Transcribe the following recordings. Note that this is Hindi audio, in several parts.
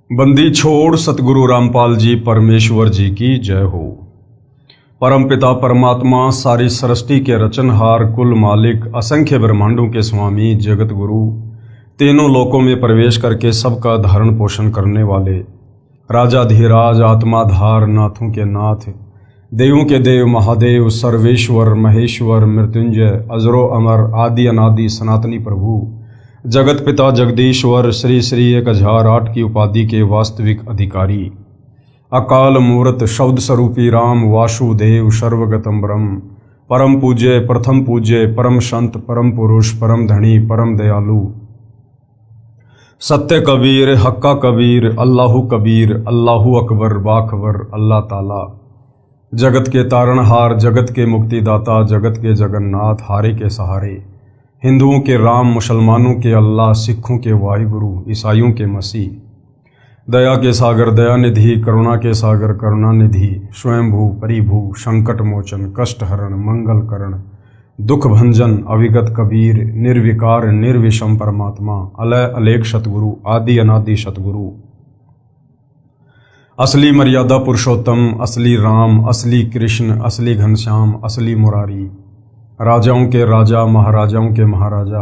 बंदी छोड़ सतगुरु रामपाल जी परमेश्वर जी की जय हो। परमपिता परमात्मा सारी सृष्टि के रचनहार, कुल मालिक, असंख्य ब्रह्मांडों के स्वामी, जगत गुरु, तीनों लोकों में प्रवेश करके सबका धारण पोषण करने वाले, राजाधिराज, आत्माधार, नाथों के नाथ, देवों के देव, महादेव, सर्वेश्वर, महेश्वर, मृत्युंजय, अजरो अमर, आदि अनादि, सनातनी प्रभु, जगत पिता जगदीश्वर, श्री श्री 1008 की उपाधि के वास्तविक अधिकारी, अकाल मूर्त, शब्द स्वरूपी राम, वासुदेव, सर्वगतम ब्रह्म, परम पूज्य, प्रथम पूज्य, परम संत, परम पुरुष, परम धनी, परम दयालु, सत्य कबीर, हक्का कबीर, अल्लाहु कबीर, अल्लाहु अकबर, बाखबर, अल्लाह ताला, जगत के तारणहार, जगत के मुक्तिदाता, जगत के जगन्नाथ, हारे के सहारे, हिंदुओं के राम, मुसलमानों के अल्लाह, सिखों के वाहिगुरु, ईसाइयों के मसीह, दया के सागर दयानिधि, करुणा के सागर करुणानिधि, स्वयंभू परिभू, संकट मोचन, कष्ट हरण, मंगल करण, दुख भंजन, अविगत कबीर, निर्विकार निर्विषम परमात्मा, अलय अलेख सतगुरु, आदि अनादि सतगुरु, असली मर्यादा पुरुषोत्तम, असली राम, असली कृष्ण, असली घनश्याम, असली मुरारी, राजाओं के राजा, महाराजाओं के महाराजा,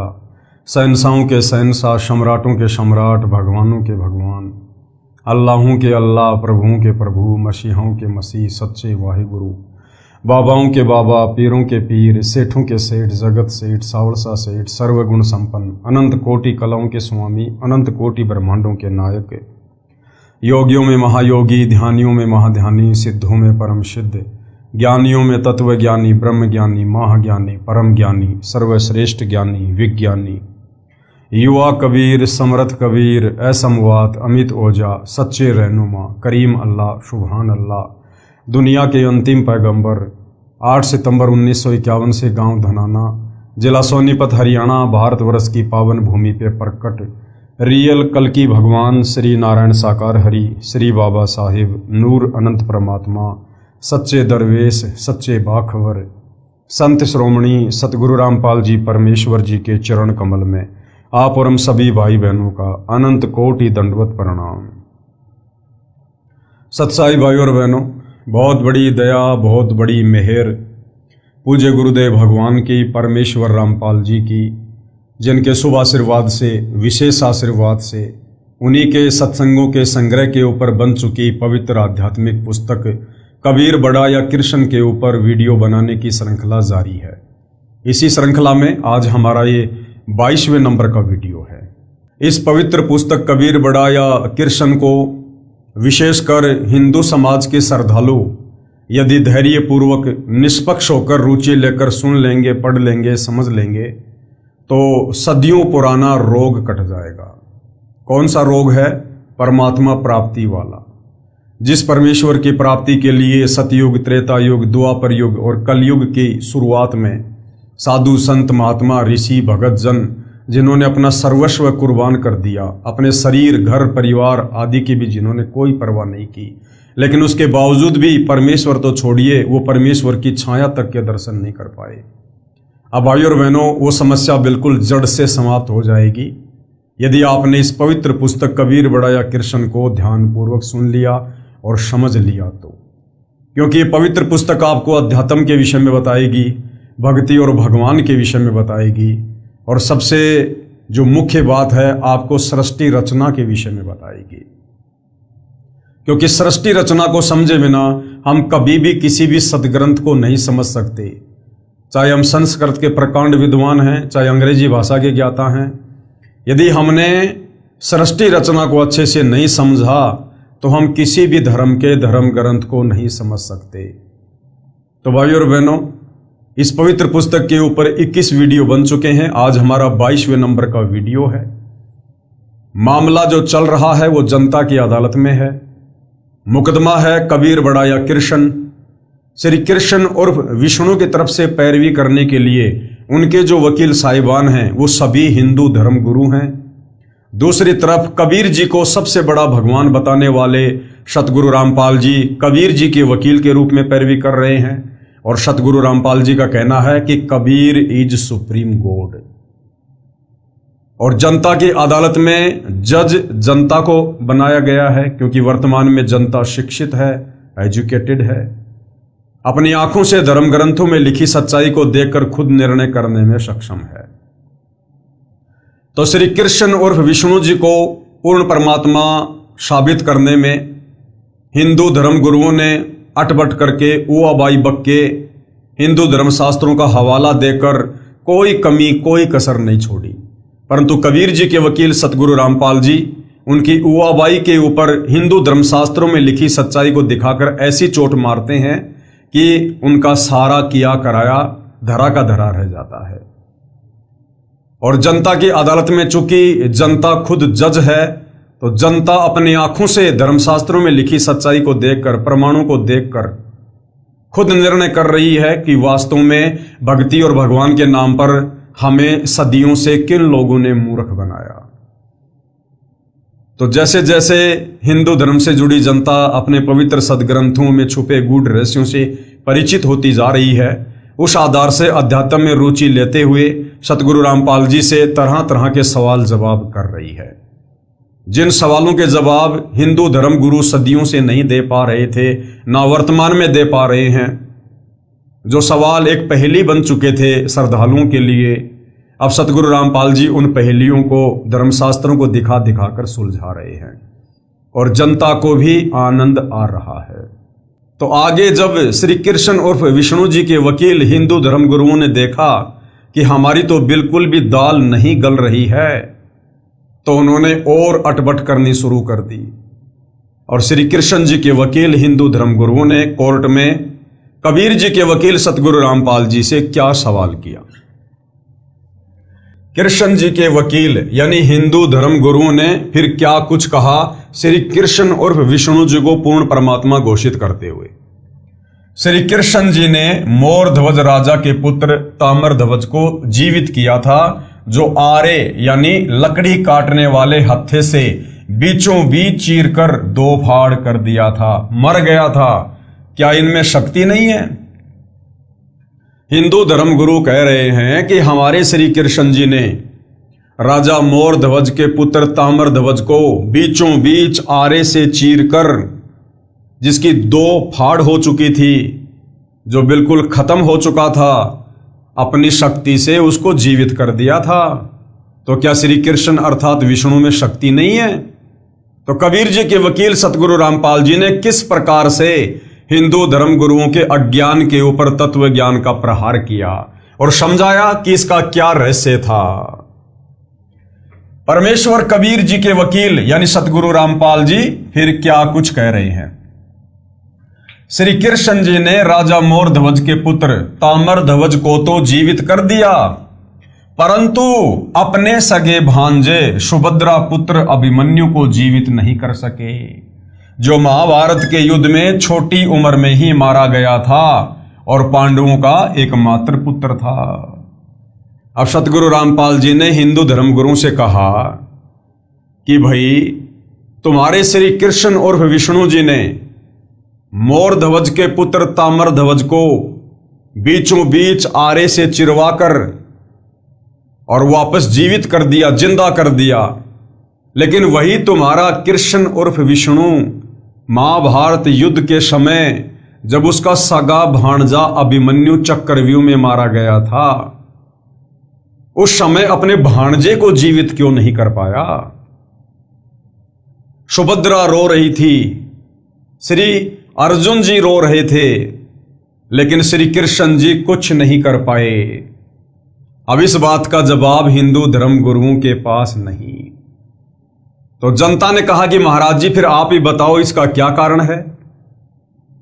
शहंशाहों के शहंशाह, सम्राटों के सम्राट, भगवानों के भगवान, अल्लाहों के अल्लाह, प्रभुओं के प्रभु, मसीहों के मसीह, सच्चे वाहिगुरु, बाबाओं के बाबा, पीरों के पीर, सेठों के सेठ, जगत सेठ, सावरसा सेठ, सर्वगुण संपन्न, अनंत कोटि कलाओं के स्वामी, अनंत कोटि ब्रह्मांडों के नायक, योगियों में महायोगी, ध्यानियों में महाध्यानी, सिद्धों में परम सिद्ध, ज्ञानियों में तत्व ज्ञानी, ब्रह्म ज्ञानी, महाज्ञानी, परम ज्ञानी, सर्वश्रेष्ठ ज्ञानी, विज्ञानी, युवा कबीर, समर्थ कबीर, असमवात, अमित ओजा, सच्चे रहनुमा, करीम अल्लाह, सुभान अल्लाह, दुनिया के अंतिम पैगंबर, 8 सितंबर 1951 से गांव धनाना, जिला सोनीपत, हरियाणा, भारतवर्ष की पावन भूमि पे प्रकट रियल कल्कि भगवान श्री नारायण साकार हरि, श्री बाबा साहिब, नूर अनंत परमात्मा, सच्चे दरवेश, सच्चे बाखबर, संत श्रोमणी सतगुरु रामपाल जी परमेश्वर जी के चरण कमल में आप और हम सभी भाई बहनों का अनंत कोटि दंडवत प्रणाम। सत्साई भाई और बहनों, बहुत बड़ी दया, बहुत बड़ी मेहर पूज्य गुरुदेव भगवान की, परमेश्वर रामपाल जी की, जिनके शुभ आशीर्वाद से, विशेष आशीर्वाद से, उन्हीं के सत्संगों के संग्रह के ऊपर बन चुकी पवित्र आध्यात्मिक पुस्तक कबीर बड़ा या कृष्ण के ऊपर वीडियो बनाने की श्रृंखला जारी है। इसी श्रृंखला में आज हमारा ये 22वें नंबर का वीडियो है। इस पवित्र पुस्तक कबीर बड़ा या कृष्ण को विशेषकर हिंदू समाज के श्रद्धालु यदि धैर्य पूर्वक, निष्पक्ष होकर, रुचि लेकर सुन लेंगे, पढ़ लेंगे, समझ लेंगे तो सदियों पुराना रोग कट जाएगा। कौन सा रोग है? परमात्मा प्राप्ति वाला। जिस परमेश्वर की प्राप्ति के लिए सतयुग, त्रेता युग, द्वापर युग और कलयुग की शुरुआत में साधु संत, महात्मा, ऋषि, भगत जन, जिन्होंने अपना सर्वस्व कुर्बान कर दिया, अपने शरीर, घर, परिवार आदि की भी जिन्होंने कोई परवाह नहीं की, लेकिन उसके बावजूद भी परमेश्वर तो छोड़िए, वो परमेश्वर की छाया तक के दर्शन नहीं कर पाए। अब भाई और बहनों, वो समस्या बिल्कुल जड़ से समाप्त हो जाएगी यदि आपने इस पवित्र पुस्तक कबीर बड़ा या कृष्ण को ध्यानपूर्वक सुन लिया और समझ लिया तो। क्योंकि ये पवित्र पुस्तक आपको अध्यात्म के विषय में बताएगी, भक्ति और भगवान के विषय में बताएगी, और सबसे जो मुख्य बात है, आपको सृष्टि रचना के विषय में बताएगी। क्योंकि सृष्टि रचना को समझे बिना हम कभी भी किसी भी सदग्रंथ को नहीं समझ सकते। चाहे हम संस्कृत के प्रकांड विद्वान हैं, चाहे अंग्रेजी भाषा के ज्ञाता हैं, यदि हमने सृष्टि रचना को अच्छे से नहीं समझा तो हम किसी भी धर्म के धर्म ग्रंथ को नहीं समझ सकते। तो भाई और बहनों, इस पवित्र पुस्तक के ऊपर 21 वीडियो बन चुके हैं। आज हमारा 22वें नंबर का वीडियो है। मामला जो चल रहा है वो जनता की अदालत में है। मुकदमा है कबीर बड़ा या कृष्ण। श्री कृष्ण और विष्णु की तरफ से पैरवी करने के लिए उनके जो वकील साहिबान हैं वो सभी हिंदू धर्म गुरु हैं। दूसरी तरफ कबीर जी को सबसे बड़ा भगवान बताने वाले सतगुरु रामपाल जी कबीर जी के वकील के रूप में पैरवी कर रहे हैं, और सतगुरु रामपाल जी का कहना है कि कबीर इज सुप्रीम गॉड। और जनता की अदालत में जज जनता को बनाया गया है, क्योंकि वर्तमान में जनता शिक्षित है, एजुकेटेड है, अपनी आंखों से धर्म ग्रंथों में लिखी सच्चाई को देखकर खुद निर्णय करने में सक्षम है। तो श्री कृष्ण उर्फ विष्णु जी को पूर्ण परमात्मा साबित करने में हिंदू धर्म गुरुओं ने अटबट करके उआ बाई बक्के हिंदू धर्म शास्त्रों का हवाला देकर कोई कमी कोई कसर नहीं छोड़ी। परंतु कबीर जी के वकील सतगुरु रामपाल जी उनकी उआबाई के ऊपर हिंदू धर्मशास्त्रों में लिखी सच्चाई को दिखाकर ऐसी चोट मारते हैं कि उनका सारा किया कराया धरा का धरा रह जाता है। और जनता की अदालत में चूंकि जनता खुद जज है, तो जनता अपनी आंखों से धर्मशास्त्रों में लिखी सच्चाई को देखकर, प्रमाणों को देखकर खुद निर्णय कर रही है कि वास्तव में भक्ति और भगवान के नाम पर हमें सदियों से किन लोगों ने मूर्ख बनाया। तो जैसे जैसे हिंदू धर्म से जुड़ी जनता अपने पवित्र सदग्रंथों में छुपे गूढ़ रहस्यों से परिचित होती जा रही है, उस आधार से अध्यात्म में रुचि लेते हुए सतगुरु रामपाल जी से तरह तरह के सवाल जवाब कर रही है। जिन सवालों के जवाब हिंदू धर्म गुरु सदियों से नहीं दे पा रहे थे, ना वर्तमान में दे पा रहे हैं, जो सवाल एक पहेली बन चुके थे श्रद्धालुओं के लिए, अब सतगुरु रामपाल जी उन पहेलियों को धर्मशास्त्रों को दिखा दिखाकर सुलझा रहे हैं और जनता को भी आनंद आ रहा है। तो आगे जब श्री कृष्ण उर्फ विष्णु जी के वकील हिंदू धर्म गुरुओं ने देखा कि हमारी तो बिल्कुल भी दाल नहीं गल रही है, तो उन्होंने और अटबट करनी शुरू कर दी। और श्री कृष्ण जी के वकील हिंदू धर्म गुरुओं ने कोर्ट में कबीर जी के वकील सतगुरु रामपाल जी से क्या सवाल किया। कृष्ण जी के वकील यानी हिंदू धर्म गुरुओं ने फिर क्या कुछ कहा श्री कृष्ण उर्फ विष्णु जी को पूर्ण परमात्मा घोषित करते हुए। श्री कृष्ण जी ने मोर ध्वज राजा के पुत्र ताम्र ध्वज को जीवित किया था, जो आरे यानी लकड़ी काटने वाले हत्थे से बीचों बीच चीर कर दो फाड़ कर दिया था, मर गया था। क्या इनमें शक्ति नहीं है? हिंदू धर्म गुरु कह रहे हैं कि हमारे श्री कृष्ण जी ने राजा मोर ध्वज के पुत्र ताम्र ध्वज को बीचों बीच आरे से चीरकर, जिसकी दो फाड़ हो चुकी थी, जो बिल्कुल खत्म हो चुका था, अपनी शक्ति से उसको जीवित कर दिया था। तो क्या श्री कृष्ण अर्थात विष्णु में शक्ति नहीं है? तो कबीर जी के वकील सतगुरु रामपाल जी ने किस प्रकार से हिंदू धर्म गुरुओं के अज्ञान के ऊपर तत्व ज्ञान का प्रहार किया और समझाया कि इसका क्या रहस्य था। परमेश्वर कबीर जी के वकील यानी सतगुरु रामपाल जी फिर क्या कुछ कह रहे हैं। श्री कृष्ण जी ने राजा मोर ध्वज के पुत्र ताम्र ध्वज को तो जीवित कर दिया, परंतु अपने सगे भांजे सुभद्रा पुत्र अभिमन्यु को जीवित नहीं कर सके, जो महाभारत के युद्ध में छोटी उम्र में ही मारा गया था और पांडवों का एकमात्र पुत्र था। अब सतगुरु रामपाल जी ने हिंदू धर्म गुरुओं से कहा कि भाई, तुम्हारे श्री कृष्ण उर्फ विष्णु जी ने मोर ध्वज के पुत्र ताम्र ध्वज को बीचों बीच आरे से चिरवाकर और वापस जीवित कर दिया, जिंदा कर दिया, लेकिन वही तुम्हारा कृष्ण उर्फ विष्णु महाभारत युद्ध के समय जब उसका सगा भांजा अभिमन्यु चक्रव्यूह में मारा गया था, उस समय अपने भांजे को जीवित क्यों नहीं कर पाया? सुभद्रा रो रही थी, श्री अर्जुन जी रो रहे थे, लेकिन श्री कृष्ण जी कुछ नहीं कर पाए। अब इस बात का जवाब हिंदू धर्म गुरुओं के पास नहीं। तो जनता ने कहा कि महाराज जी फिर आप ही बताओ इसका क्या कारण है।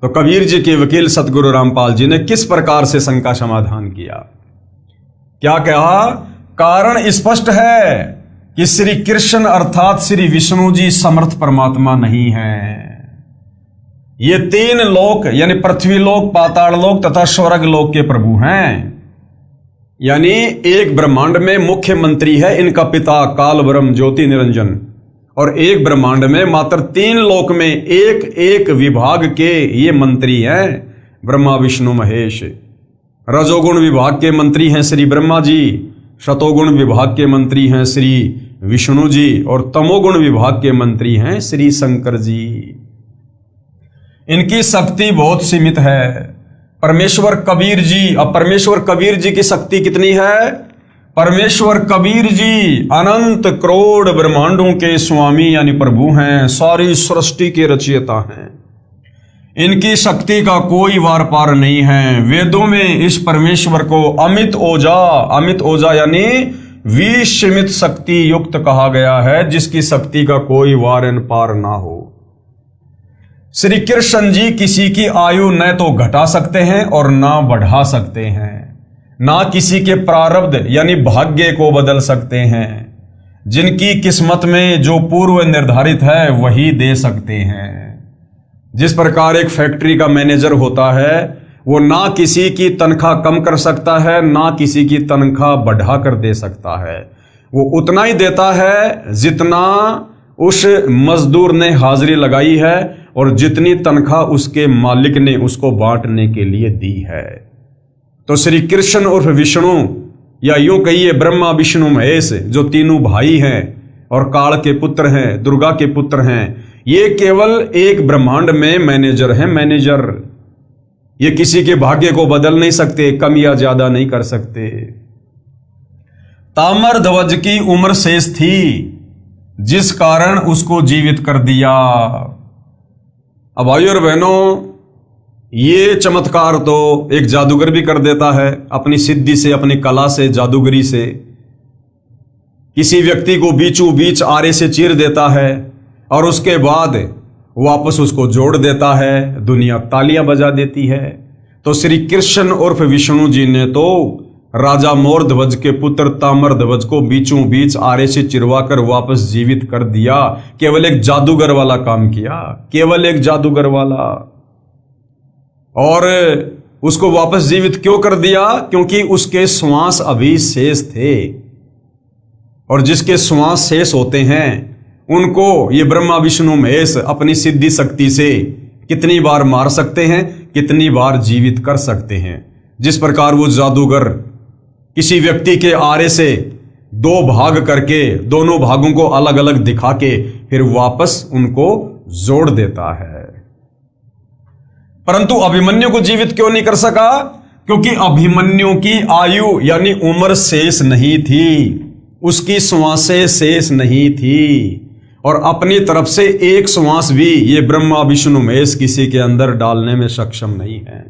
तो कबीर जी के वकील सतगुरु रामपाल जी ने किस प्रकार से शंका समाधान किया, क्या कहा? कारण स्पष्ट है कि श्री कृष्ण अर्थात श्री विष्णु जी समर्थ परमात्मा नहीं है। ये तीन लोक यानी पृथ्वी लोक, पाताल लोक तथा स्वर्ग लोक के प्रभु हैं। यानी एक ब्रह्मांड में मुख्यमंत्री है इनका पिता काल ब्रह्म ज्योति निरंजन, और एक ब्रह्मांड में मात्र तीन लोक में एक एक विभाग के ये मंत्री हैं, ब्रह्मा विष्णु महेश। रजोगुण विभाग के मंत्री हैं श्री ब्रह्मा जी, शतोगुण विभाग के मंत्री हैं श्री विष्णु जी और तमोगुण विभाग के मंत्री हैं श्री शंकर जी। इनकी शक्ति बहुत सीमित है। परमेश्वर कबीर जी, अब परमेश्वर कबीर जी की शक्ति कितनी है? परमेश्वर कबीर जी अनंत करोड़ ब्रह्मांडों के स्वामी यानी प्रभु हैं, सारी सृष्टि के रचयिता हैं। इनकी शक्ति का कोई वार पार नहीं है। वेदों में इस परमेश्वर को अमित ओजा यानी विसीमित शक्ति युक्त कहा गया है, जिसकी शक्ति का कोई वार पार ना हो। श्री कृष्ण जी किसी की आयु न तो घटा सकते हैं और ना बढ़ा सकते हैं, ना किसी के प्रारब्ध यानी भाग्य को बदल सकते हैं। जिनकी किस्मत में जो पूर्व निर्धारित है वही दे सकते हैं। जिस प्रकार एक फैक्ट्री का मैनेजर होता है, वो ना किसी की तनख्वाह कम कर सकता है, ना किसी की तनख्वाह बढ़ा कर दे सकता है। वो उतना ही देता है जितना उस मजदूर ने हाजिरी लगाई है और जितनी तनख्वाह उसके मालिक ने उसको बांटने के लिए दी है। तो श्री कृष्ण उर्फ विष्णु या यूं कहिए ब्रह्मा विष्णु महेश, जो तीनों भाई हैं और काल के पुत्र हैं, दुर्गा के पुत्र हैं, ये केवल एक ब्रह्मांड में मैनेजर हैं। मैनेजर ये किसी के भाग्य को बदल नहीं सकते, कम या ज्यादा नहीं कर सकते। ताम्रध्वज की उम्र शेष थी, जिस कारण उसको जीवित कर दिया। अब भाइयों और बहनों, ये चमत्कार तो एक जादूगर भी कर देता है अपनी सिद्धि से, अपनी कला से, जादूगरी से। किसी व्यक्ति को बीचों बीच आरे से चीर देता है और उसके बाद वापस उसको जोड़ देता है, दुनिया तालियां बजा देती है। तो श्री कृष्ण उर्फ विष्णु जी ने तो राजा मोरध्वज के पुत्र ताम्रध्वज को बीचों बीच आरे से चिरवाकर वापस जीवित कर दिया। केवल एक जादूगर वाला काम किया, केवल एक जादूगर वाला। और उसको वापस जीवित क्यों कर दिया? क्योंकि उसके श्वास अभी शेष थे, और जिसके श्वास शेष होते हैं उनको ये ब्रह्मा विष्णु महेश अपनी सिद्धि शक्ति से कितनी बार मार सकते हैं, कितनी बार जीवित कर सकते हैं। जिस प्रकार वो जादूगर किसी व्यक्ति के आरे से दो भाग करके दोनों भागों को अलग अलग दिखा के फिर वापस उनको जोड़ देता है। परंतु अभिमन्यु को जीवित क्यों नहीं कर सका? क्योंकि अभिमन्यु की आयु यानी उम्र शेष नहीं थी, उसकी श्वासें शेष नहीं थी, और अपनी तरफ से एक श्वास भी ये ब्रह्मा विष्णु महेश किसी के अंदर डालने में सक्षम नहीं है।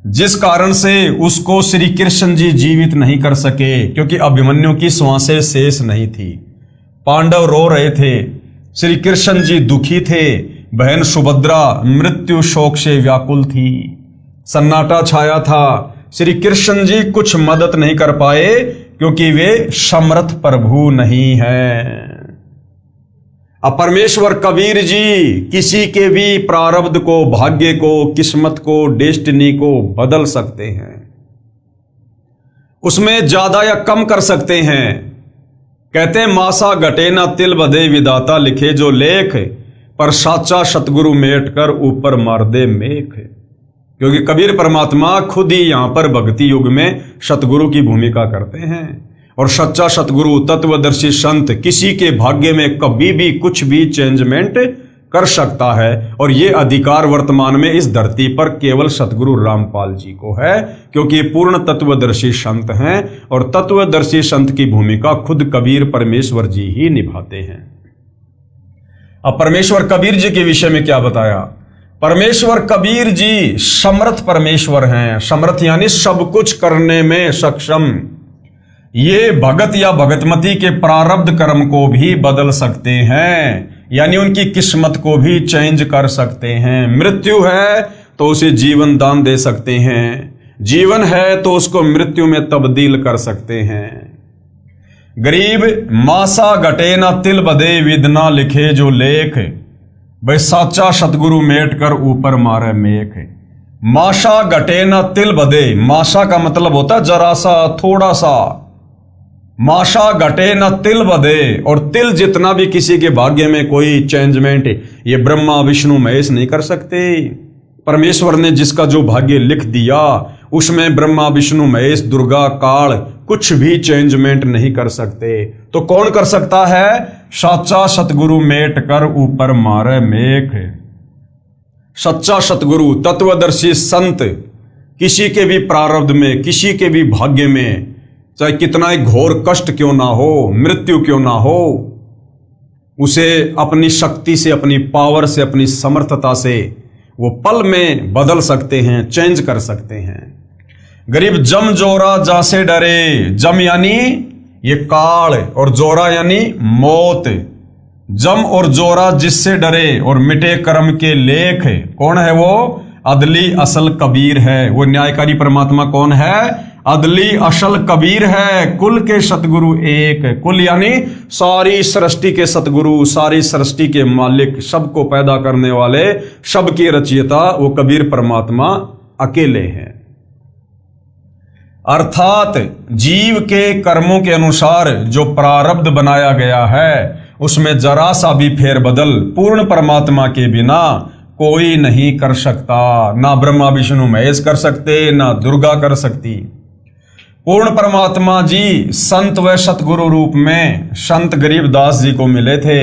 जिस कारण से उसको श्री कृष्ण जी जीवित नहीं कर सके, क्योंकि अभिमन्यु की श्वासें शेष नहीं थी। पांडव रो रहे थे, श्री कृष्ण जी दुखी थे, बहन सुभद्रा मृत्यु शोक से व्याकुल थी, सन्नाटा छाया था। श्री कृष्ण जी कुछ मदद नहीं कर पाए क्योंकि वे समर्थ प्रभु नहीं हैं। अब परमेश्वर कबीर जी किसी के भी प्रारब्ध को, भाग्य को, किस्मत को, डेस्टिनी को बदल सकते हैं, उसमें ज्यादा या कम कर सकते हैं। कहते हैं मासा घटे ना तिल बधे विदाता लिखे जो लेख, पर साचा सतगुरु मेट कर ऊपर मार दे मेख। क्योंकि कबीर परमात्मा खुद ही यहां पर भक्ति युग में सतगुरु की भूमिका करते हैं, और सच्चा सतगुरु तत्वदर्शी संत किसी के भाग्य में कभी भी कुछ भी चेंजमेंट कर सकता है। और ये अधिकार वर्तमान में इस धरती पर केवल सतगुरु रामपाल जी को है, क्योंकि पूर्ण तत्वदर्शी संत हैं, और तत्वदर्शी संत की भूमिका खुद कबीर परमेश्वर जी ही निभाते हैं। अब परमेश्वर कबीर जी के विषय में क्या बताया? परमेश्वर कबीर जी समर्थ परमेश्वर हैं। समर्थ यानी सब कुछ करने में सक्षम। ये भगत या भगतमती के प्रारब्ध कर्म को भी बदल सकते हैं, यानी उनकी किस्मत को भी चेंज कर सकते हैं। मृत्यु है तो उसे जीवन दान दे सकते हैं, जीवन है तो उसको मृत्यु में तब्दील कर सकते हैं। गरीब मासा घटे ना तिल बधे विदना लिखे जो लेख, भाई साचा सतगुरु मेट कर ऊपर मारे मेख। माशा घटे ना तिल बधे, माशा का मतलब होता है जरा सा, थोड़ा सा। माशा घटे न तिल बधे, और तिल जितना भी किसी के भाग्य में कोई चेंजमेंट ये ब्रह्मा विष्णु महेश नहीं कर सकते। परमेश्वर ने जिसका जो भाग्य लिख दिया उसमें ब्रह्मा विष्णु महेश दुर्गा काल कुछ भी चेंजमेंट नहीं कर सकते। तो कौन कर सकता है? साचा सतगुरु मेट कर ऊपर मारे मेख। सच्चा सतगुरु तत्वदर्शी संत किसी के भी प्रारब्ध में, किसी के भी भाग्य में, चाहे कितना ही घोर कष्ट क्यों ना हो, मृत्यु क्यों ना हो, उसे अपनी शक्ति से, अपनी पावर से, अपनी समर्थता से वो पल में बदल सकते हैं, चेंज कर सकते हैं। गरीब जम जोरा जासे डरे। जम यानी ये काल और जोरा यानी मौत। जम और जोरा जिससे डरे और मिटे कर्म के लेख। कौन है वो? अदली असल कबीर है। वो न्यायकारी परमात्मा कौन है? अदली असल कबीर है। कुल के सतगुरु एक। कुल यानी सारी सृष्टि के सतगुरु, सारी सृष्टि के मालिक, सबको पैदा करने वाले, सबकी रचयिता वो कबीर परमात्मा अकेले हैं। अर्थात जीव के कर्मों के अनुसार जो प्रारब्ध बनाया गया है उसमें जरा सा भी फेरबदल पूर्ण परमात्मा के बिना कोई नहीं कर सकता। ना ब्रह्मा विष्णु महेश कर सकते, ना दुर्गा कर सकती। पूर्ण परमात्मा जी संत व सतगुरु रूप में संत गरीबदास जी को मिले थे,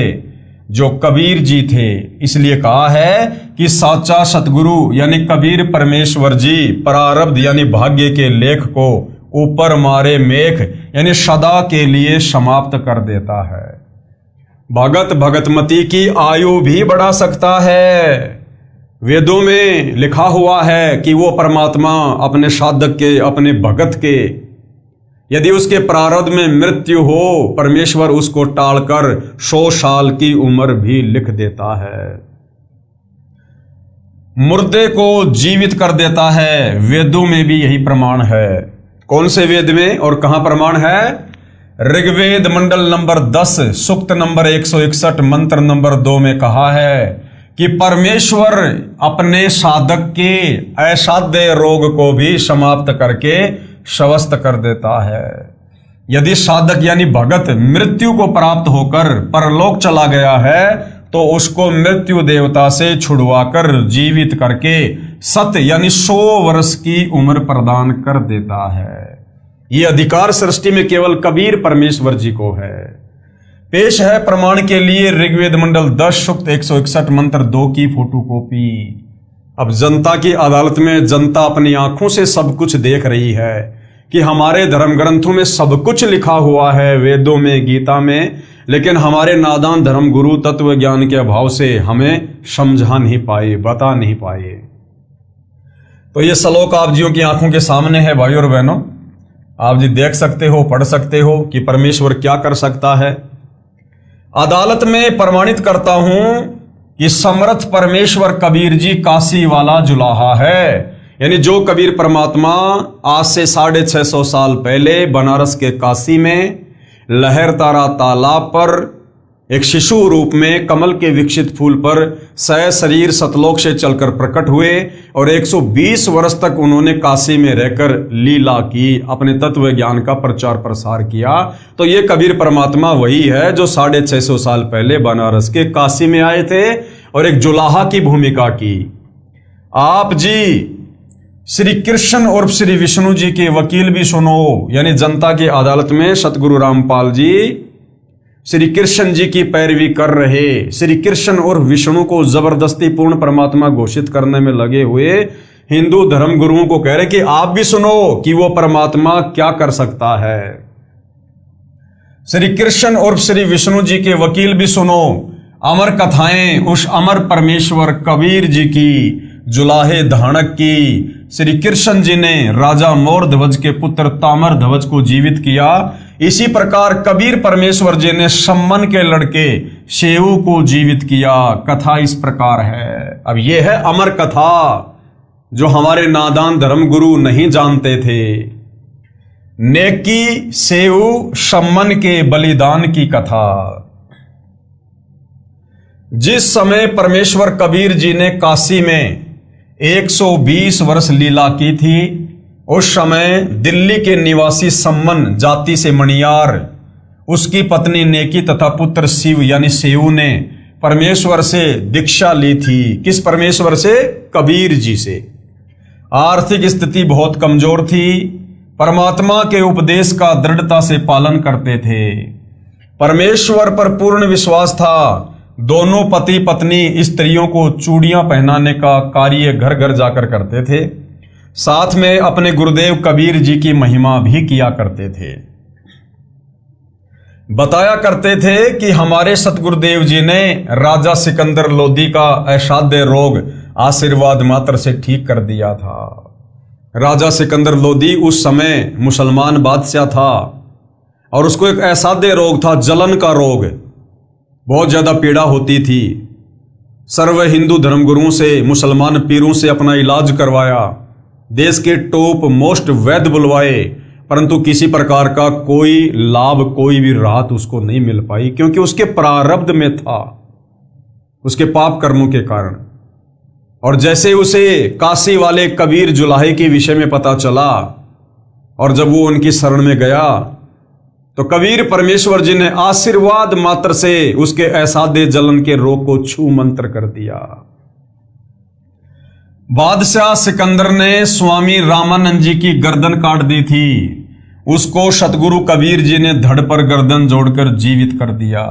जो कबीर जी थे। इसलिए कहा है कि साचा सतगुरु यानी कबीर परमेश्वर जी प्रारब्ध यानी भाग्य के लेख को ऊपर मारे मेख यानी सदा के लिए समाप्त कर देता है। भगत भगतमती की आयु भी बढ़ा सकता है। वेदों में लिखा हुआ है कि वो परमात्मा अपने साधक के, अपने भगत के, यदि उसके प्रारब्ध में मृत्यु हो, परमेश्वर उसको टालकर 100 साल की उम्र भी लिख देता है। मुर्दे को जीवित कर देता है। वेदों में भी यही प्रमाण है। कौन से वेद में और कहां प्रमाण है? ऋग्वेद मंडल नंबर 10 सूक्त नंबर 161 मंत्र नंबर 2 में कहा है कि परमेश्वर अपने साधक के असाध्य रोग को भी समाप्त करके स्वस्थ कर देता है। यदि साधक यानी भगत मृत्यु को प्राप्त होकर परलोक चला गया है तो उसको मृत्यु देवता से छुड़वाकर जीवित करके सत यानी 100 वर्ष की उम्र प्रदान कर देता है। ये अधिकार सृष्टि में केवल कबीर परमेश्वर जी को है। पेश है प्रमाण के लिए ऋग्वेद मंडल 10 सूक्त 161 मंत्र 2 की फोटोकॉपी। अब जनता की अदालत में जनता अपनी आंखों से सब कुछ देख रही है कि हमारे धर्म ग्रंथों में सब कुछ लिखा हुआ है, वेदों में, गीता में, लेकिन हमारे नादान धर्म गुरु तत्व ज्ञान के अभाव से हमें समझा नहीं पाए, बता नहीं पाए। तो ये श्लोक आप जियों की आंखों के सामने है भाई और बहनों। आप जी देख सकते हो, पढ़ सकते हो कि परमेश्वर क्या कर सकता है। अदालत में प्रमाणित करता हूं कि समर्थ परमेश्वर कबीर जी काशी वाला जुलाहा है। यानी जो कबीर परमात्मा आज से 650 साल पहले बनारस के काशी में लहरतारा तालाब पर एक शिशु रूप में कमल के विकसित फूल पर सह शरीर सतलोक से चलकर प्रकट हुए और 120 वर्ष तक उन्होंने काशी में रहकर लीला की, अपने तत्व ज्ञान का प्रचार प्रसार किया। तो ये कबीर परमात्मा वही है जो 650 साल पहले बनारस के काशी में आए थे और एक जुलाहा की भूमिका की। आप जी श्री कृष्ण और श्री विष्णु जी के वकील भी सुनो। यानी जनता की अदालत में सतगुरु रामपाल जी श्री कृष्ण जी की पैरवी कर रहे, श्री कृष्ण और विष्णु को जबरदस्ती पूर्ण परमात्मा घोषित करने में लगे हुए हिंदू धर्म गुरुओं को कह रहे कि आप भी सुनो कि वो परमात्मा क्या कर सकता है। श्री कृष्ण और श्री विष्णु जी के वकील भी सुनो। अमर कथाएं उस अमर परमेश्वर कबीर जी की, जुलाहे धानक की। श्री कृष्ण जी ने राजा मोर ध्वज के पुत्र तामर ध्वज को जीवित किया। इसी प्रकार कबीर परमेश्वर जी ने सम्मन के लड़के शेऊ को जीवित किया। कथा इस प्रकार है। अब यह है अमर कथा जो हमारे नादान धर्म गुरु नहीं जानते थे। नेकी शेऊ सम्मन के बलिदान की कथा। जिस समय परमेश्वर कबीर जी ने काशी में 120 वर्ष लीला की थी, उस समय दिल्ली के निवासी सम्मन जाति से मणियार, उसकी पत्नी नेकी तथा पुत्र शिव यानी शेऊ ने परमेश्वर से दीक्षा ली थी। किस परमेश्वर से? कबीर जी से। आर्थिक स्थिति बहुत कमजोर थी। परमात्मा के उपदेश का दृढ़ता से पालन करते थे। परमेश्वर पर पूर्ण विश्वास था। दोनों पति पत्नी स्त्रियों को चूड़ियां पहनाने का कार्य घर घर जाकर करते थे। साथ में अपने गुरुदेव कबीर जी की महिमा भी किया करते थे। बताया करते थे कि हमारे सतगुरुदेव जी ने राजा सिकंदर लोदी का असाध्य रोग आशीर्वाद मात्र से ठीक कर दिया था। राजा सिकंदर लोदी उस समय मुसलमान बादशाह था और उसको एक असाध्य रोग था, जलन का रोग। बहुत ज्यादा पीड़ा होती थी। सर्व हिंदू धर्मगुरुओं से, मुसलमान पीरों से अपना इलाज करवाया, देश के टॉप मोस्ट वैद्य बुलवाए, परंतु किसी प्रकार का कोई लाभ, कोई भी राहत उसको नहीं मिल पाई, क्योंकि उसके प्रारब्ध में था, उसके पाप कर्मों के कारण। और जैसे उसे काशी वाले कबीर जुलाहे के विषय में पता चला और जब वो उनकी शरण में गया तो कबीर परमेश्वर जी ने आशीर्वाद मात्र से उसके असाध्य जलन के रोग को छू मंत्र कर दिया। बादशाह सिकंदर ने स्वामी रामानंद जी की गर्दन काट दी थी। उसको सतगुरु कबीर जी ने धड़ पर गर्दन जोड़कर जीवित कर दिया।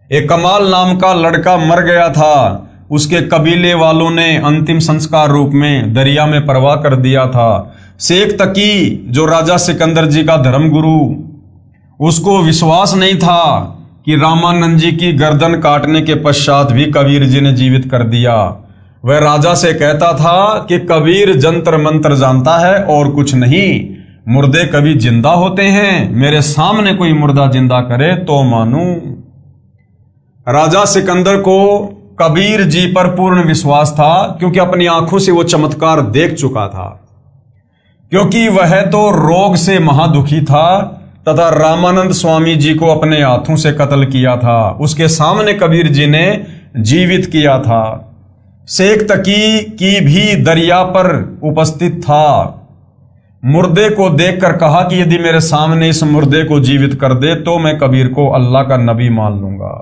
एक कमाल नाम का लड़का मर गया था। उसके कबीले वालों ने अंतिम संस्कार रूप में दरिया में प्रवाह कर दिया था। शेख तकी, जो राजा सिकंदर जी का धर्मगुरु, उसको विश्वास नहीं था कि रामानंद जी की गर्दन काटने के पश्चात भी कबीर जी ने जीवित कर दिया। वह राजा से कहता था कि कबीर जंतर मंत्र जानता है और कुछ नहीं, मुर्दे कभी जिंदा होते हैं, मेरे सामने कोई मुर्दा जिंदा करे तो मानूं। राजा सिकंदर को कबीर जी पर पूर्ण विश्वास था, क्योंकि अपनी आंखों से वो चमत्कार देख चुका था। क्योंकि वह तो रोग से महादुखी था तथा रामानंद स्वामी जी को अपने हाथों से कत्ल किया था, उसके सामने कबीर जी ने जीवित किया था। शेख तकी की भी दरिया पर उपस्थित था। मुर्दे को देखकर कहा कि यदि मेरे सामने इस मुर्दे को जीवित कर दे तो मैं कबीर को अल्लाह का नबी मान लूंगा।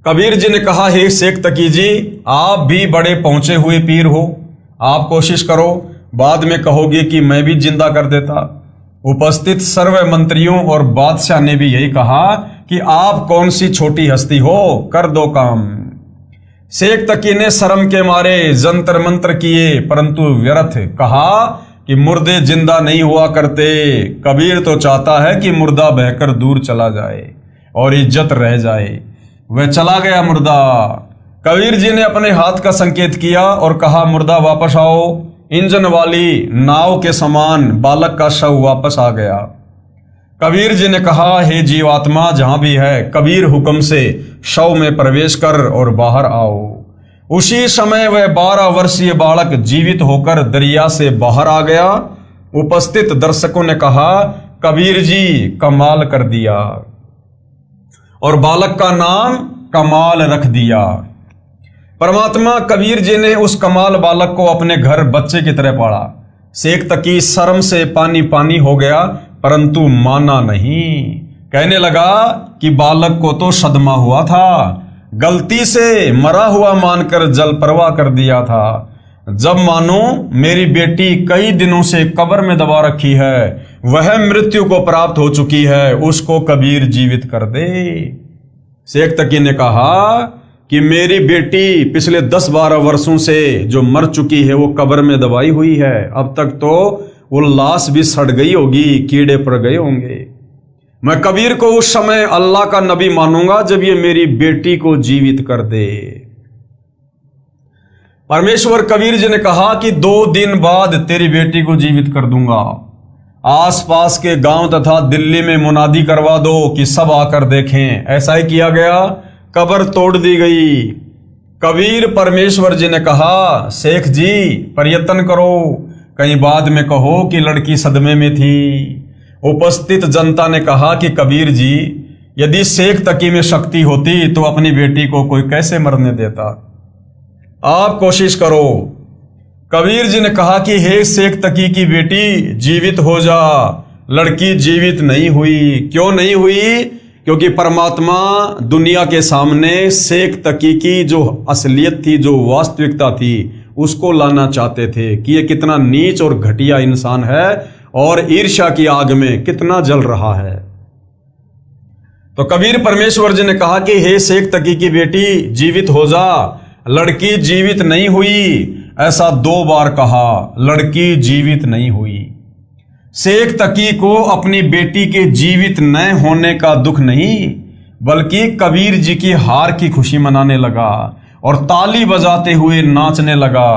कबीर जी ने कहा, हे शेख तकी जी, आप भी बड़े पहुंचे हुए पीर हो, आप कोशिश करो, बाद में कहोगे कि मैं भी जिंदा कर देता। उपस्थित सर्व मंत्रियों और बादशाह ने भी यही कहा कि आप कौन सी छोटी हस्ती हो, कर दो काम। शेख तकी ने शर्म के मारे जंतर मंत्र किए, परंतु व्यर्थ। कहा कि मुर्दे जिंदा नहीं हुआ करते, कबीर तो चाहता है कि मुर्दा बहकर दूर चला जाए और इज्जत रह जाए। वह चला गया मुर्दा। कबीर जी ने अपने हाथ का संकेत किया और कहा, मुर्दा वापस आओ। इंजन वाली नाव के समान बालक का शव वापस आ गया। कबीर जी ने कहा, हे जीवात्मा जहां भी है, कबीर हुक्म से शव में प्रवेश कर और बाहर आओ। उसी समय वह 12 वर्षीय बालक जीवित होकर दरिया से बाहर आ गया। उपस्थित दर्शकों ने कहा, कबीर जी कमाल कर दिया, और बालक का नाम कमाल रख दिया। परमात्मा कबीर जी ने उस कमाल बालक को अपने घर बच्चे की तरह पाला। शेख तकी शर्म से पानी पानी हो गया, परंतु माना नहीं। कहने लगा कि बालक को तो सदमा हुआ था, गलती से मरा हुआ मानकर जल प्रवाह कर दिया था। जब मानो मेरी बेटी कई दिनों से कब्र में दबा रखी है, वह मृत्यु को प्राप्त हो चुकी है, उसको कबीर जीवित कर दे। शेख तकी ने कहा कि मेरी बेटी पिछले 10-12 वर्षों से जो मर चुकी है वो कब्र में दबाई हुई है, अब तक तो वो लाश भी सड़ गई होगी, कीड़े पड़ गए होंगे। मैं कबीर को उस समय अल्लाह का नबी मानूंगा जब ये मेरी बेटी को जीवित कर दे। परमेश्वर कबीर जी ने कहा कि 2 दिन बाद तेरी बेटी को जीवित कर दूंगा। आसपास के गांव तथा दिल्ली में मुनादी करवा दो कि सब आकर देखें। ऐसा ही किया गया, कब्र तोड़ दी गई। कबीर परमेश्वर जी ने कहा, शेख जी प्रयत्न करो, कहीं बाद में कहो कि लड़की सदमे में थी। उपस्थित जनता ने कहा कि कबीर जी, यदि शेख तकी में शक्ति होती तो अपनी बेटी को कोई कैसे मरने देता, आप कोशिश करो। कबीर जी ने कहा कि हे शेख तकी की बेटी, जीवित हो जा। लड़की जीवित नहीं हुई। क्यों नहीं हुई? क्योंकि परमात्मा दुनिया के सामने शेख तकी की जो असलियत थी, जो वास्तविकता थी, उसको लाना चाहते थे कि ये कितना नीच और घटिया इंसान है और ईर्ष्या की आग में कितना जल रहा है। तो कबीर परमेश्वर जी ने कहा कि हे शेख तकी की बेटी, जीवित हो जा। लड़की जीवित नहीं हुई, ऐसा 2 बार कहा। लड़की जीवित नहीं हुई। शेख तकी को अपनी बेटी के जीवित न होने का दुख नहीं, बल्कि कबीर जी की हार की खुशी मनाने लगा और ताली बजाते हुए नाचने लगा।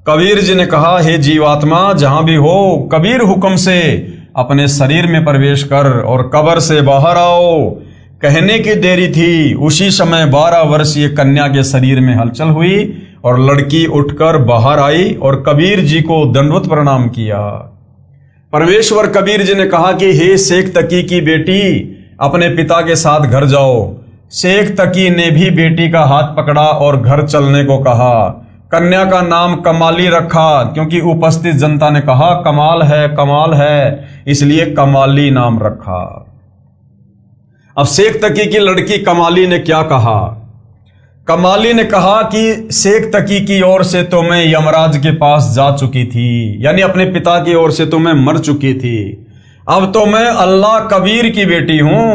कबीर जी ने कहा, हे जीवात्मा, जहां भी हो, कबीर हुक्म से अपने शरीर में प्रवेश कर और कब्र से बाहर आओ। कहने की देरी थी, उसी समय 12 वर्षीय कन्या के शरीर में हलचल हुई और लड़की उठकर बाहर आई और कबीर जी को दंडवत प्रणाम किया। परमेश्वर कबीर जी ने कहा कि हे शेख तकी की बेटी, अपने पिता के साथ घर जाओ। शेख तकी ने भी बेटी का हाथ पकड़ा और घर चलने को कहा। कन्या का नाम कमाली रखा, क्योंकि उपस्थित जनता ने कहा कमाल है, इसलिए कमाली नाम रखा। अब शेख तकी की लड़की कमाली ने क्या कहा? कमाली ने कहा कि शेख तकी की ओर से तो मैं यमराज के पास जा चुकी थी, यानी अपने पिता की ओर से तो मैं मर चुकी थी। अब तो मैं अल्लाह कबीर की बेटी हूं।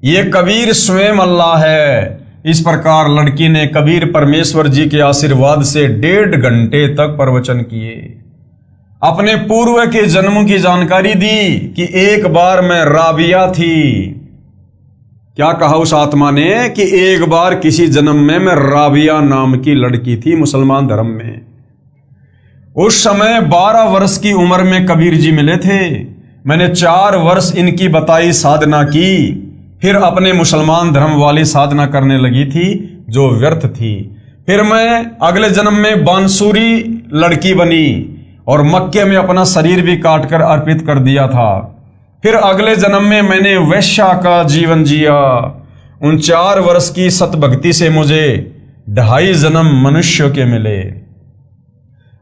ये कबीर स्वयं अल्लाह है। इस प्रकार लड़की ने कबीर परमेश्वर जी के आशीर्वाद से 1.5 घंटे तक प्रवचन किए। अपने पूर्व के जन्म की जानकारी दी कि एक बार मैं राबिया थी। क्या कहा उस आत्मा ने कि एक बार किसी जन्म में मैं राबिया नाम की लड़की थी मुसलमान धर्म में। उस समय 12 वर्ष की उम्र में कबीर जी मिले थे। मैंने 4 वर्ष इनकी बताई साधना की, फिर अपने मुसलमान धर्म वाली साधना करने लगी थी जो व्यर्थ थी। फिर मैं अगले जन्म में बांसुरी लड़की बनी और मक्के में अपना शरीर भी काटकर अर्पित कर दिया था। फिर अगले जन्म में मैंने वैश्या का जीवन जिया। उन 4 वर्ष की सतभक्ति से मुझे 2.5 जन्म मनुष्य के मिले।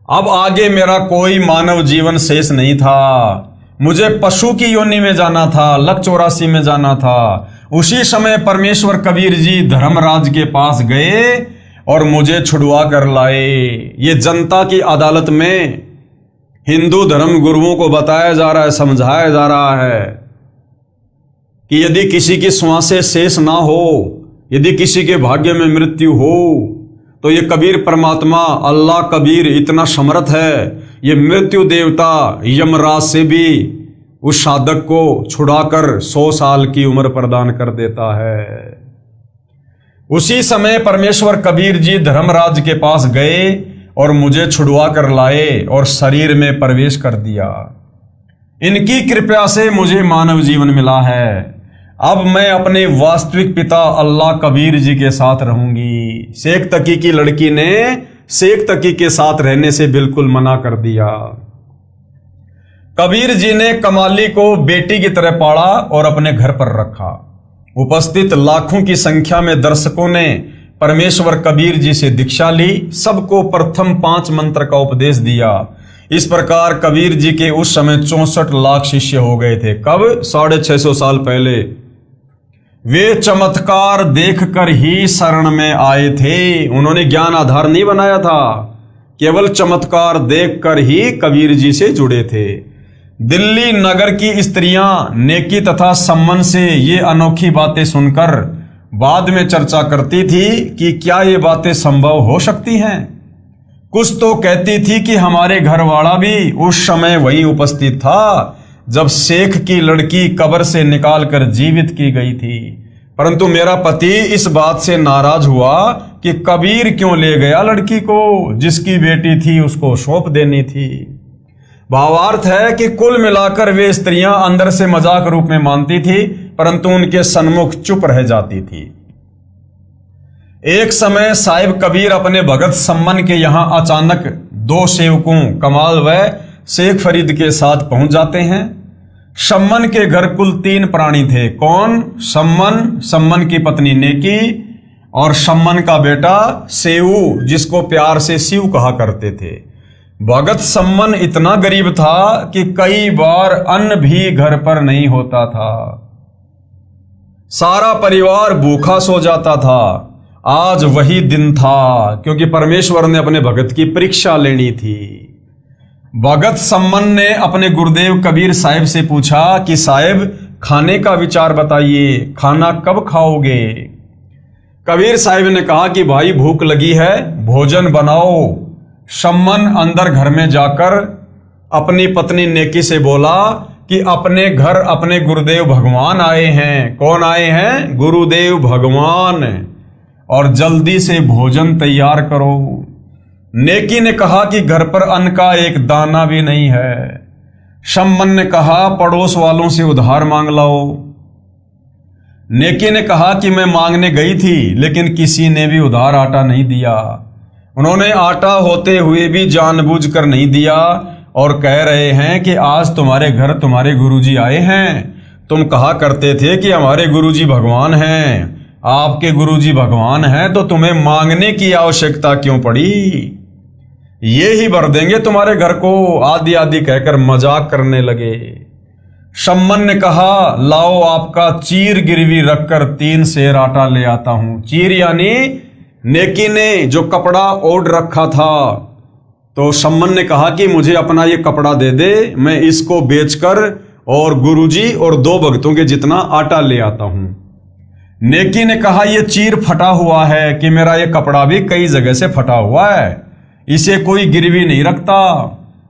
अब आगे मेरा कोई मानव जीवन शेष नहीं था। मुझे पशु की योनि में जाना था, लक 84 में जाना था। उसी समय परमेश्वर कबीर जी धर्मराज के पास गए और मुझे छुड़वा कर लाए। ये जनता की अदालत में हिंदू धर्म गुरुओं को बताया जा रहा है, समझाया जा रहा है कि यदि किसी की श्वासें शेष ना हो, यदि किसी के भाग्य में मृत्यु हो, तो ये कबीर परमात्मा अल्लाह कबीर इतना समर्थ है, ये मृत्यु देवता यमराज से भी उस साधक को छुड़ाकर 100 साल की उम्र प्रदान कर देता है। उसी समय परमेश्वर कबीर जी धर्मराज के पास गए और मुझे छुड़वा कर लाए और शरीर में प्रवेश कर दिया। इनकी कृपा से मुझे मानव जीवन मिला है। अब मैं अपने वास्तविक पिता अल्लाह कबीर जी के साथ रहूंगी। शेख तकी की लड़की ने शेख तकी के साथ रहने से बिल्कुल मना कर दिया। कबीर जी ने कमाली को बेटी की तरह पाला और अपने घर पर रखा। उपस्थित लाखों की संख्या में दर्शकों ने परमेश्वर कबीर जी से दीक्षा ली। सबको प्रथम 5 मंत्र का उपदेश दिया। इस प्रकार कबीर जी के उस समय 64 लाख शिष्य हो गए थे। कब? 650 साल पहले। वे चमत्कार देखकर ही शरण में आए थे। उन्होंने ज्ञान आधार नहीं बनाया था, केवल चमत्कार देखकर ही कबीर जी से जुड़े थे। दिल्ली नगर की स्त्रियां नेकी तथा सम्मान से ये अनोखी बातें सुनकर बाद में चर्चा करती थी कि क्या ये बातें संभव हो सकती हैं। कुछ तो कहती थी कि हमारे घर वाला भी उस समय वहीं उपस्थित था जब शेख की लड़की कब्र से निकालकर जीवित की गई थी। परंतु मेरा पति इस बात से नाराज हुआ कि कबीर क्यों ले गया लड़की को, जिसकी बेटी थी उसको सौंप देनी थी। भावार्थ है कि कुल मिलाकर वे स्त्रियां अंदर से मजाक रूप में मानती थी, परंतु उनके सन्मुख चुप रह जाती थी। एक समय साहिब कबीर अपने भगत सम्मन के यहां अचानक 2 सेवकों कमाल व शेख फरीद के साथ पहुंच जाते हैं। सम्मन के घर कुल 3 प्राणी थे। कौन? सम्मन, सम्मन की पत्नी नेकी और सम्मन का बेटा सेऊ, जिसको प्यार से शिव कहा करते थे। भगत सम्मन इतना गरीब था कि कई बार अन्न भी घर पर नहीं होता था। सारा परिवार भूखा सो जाता था आज वही दिन था, क्योंकि परमेश्वर ने अपने भगत की परीक्षा लेनी थी। भगत सम्मन ने अपने गुरुदेव कबीर साहिब से पूछा कि साहिब खाने का विचार बताइए, खाना कब खाओगे। कबीर साहिब ने कहा कि भाई भूख लगी है, भोजन बनाओ। सम्मन अंदर घर में जाकर अपनी पत्नी नेकी से बोला कि अपने घर अपने गुरुदेव भगवान आए हैं। कौन आए हैं? गुरुदेव भगवान, और जल्दी से भोजन तैयार करो। नेकी ने कहा कि घर पर अन्न का एक दाना भी नहीं है। सम्मन ने कहा पड़ोस वालों से उधार मांग लाओ। नेकी ने कहा कि मैं मांगने गई थी लेकिन किसी ने भी उधार आटा नहीं दिया। उन्होंने आटा होते हुए भी जानबूझकर नहीं दिया और कह रहे हैं कि आज तुम्हारे घर तुम्हारे गुरुजी आए हैं। तुम कहा करते थे कि हमारे गुरुजी भगवान हैं। आपके गुरुजी भगवान हैं तो तुम्हें मांगने की आवश्यकता क्यों पड़ी? ये ही भर देंगे तुम्हारे घर को, आदि आदि कहकर मजाक करने लगे। सम्मन ने कहा लाओ आपका चीर गिरवी रखकर 3 सेर आटा ले आता हूं। चीर यानी नेकी ने जो कपड़ा ओढ़ रखा था, तो सम्मन ने कहा कि मुझे अपना ये कपड़ा दे दे, मैं इसको बेचकर और गुरुजी और 2 भक्तों के जितना आटा ले आता हूं। नेकी ने कहा ये चीर फटा हुआ है कि मेरा ये कपड़ा भी कई जगह से फटा हुआ है, इसे कोई गिरवी नहीं रखता।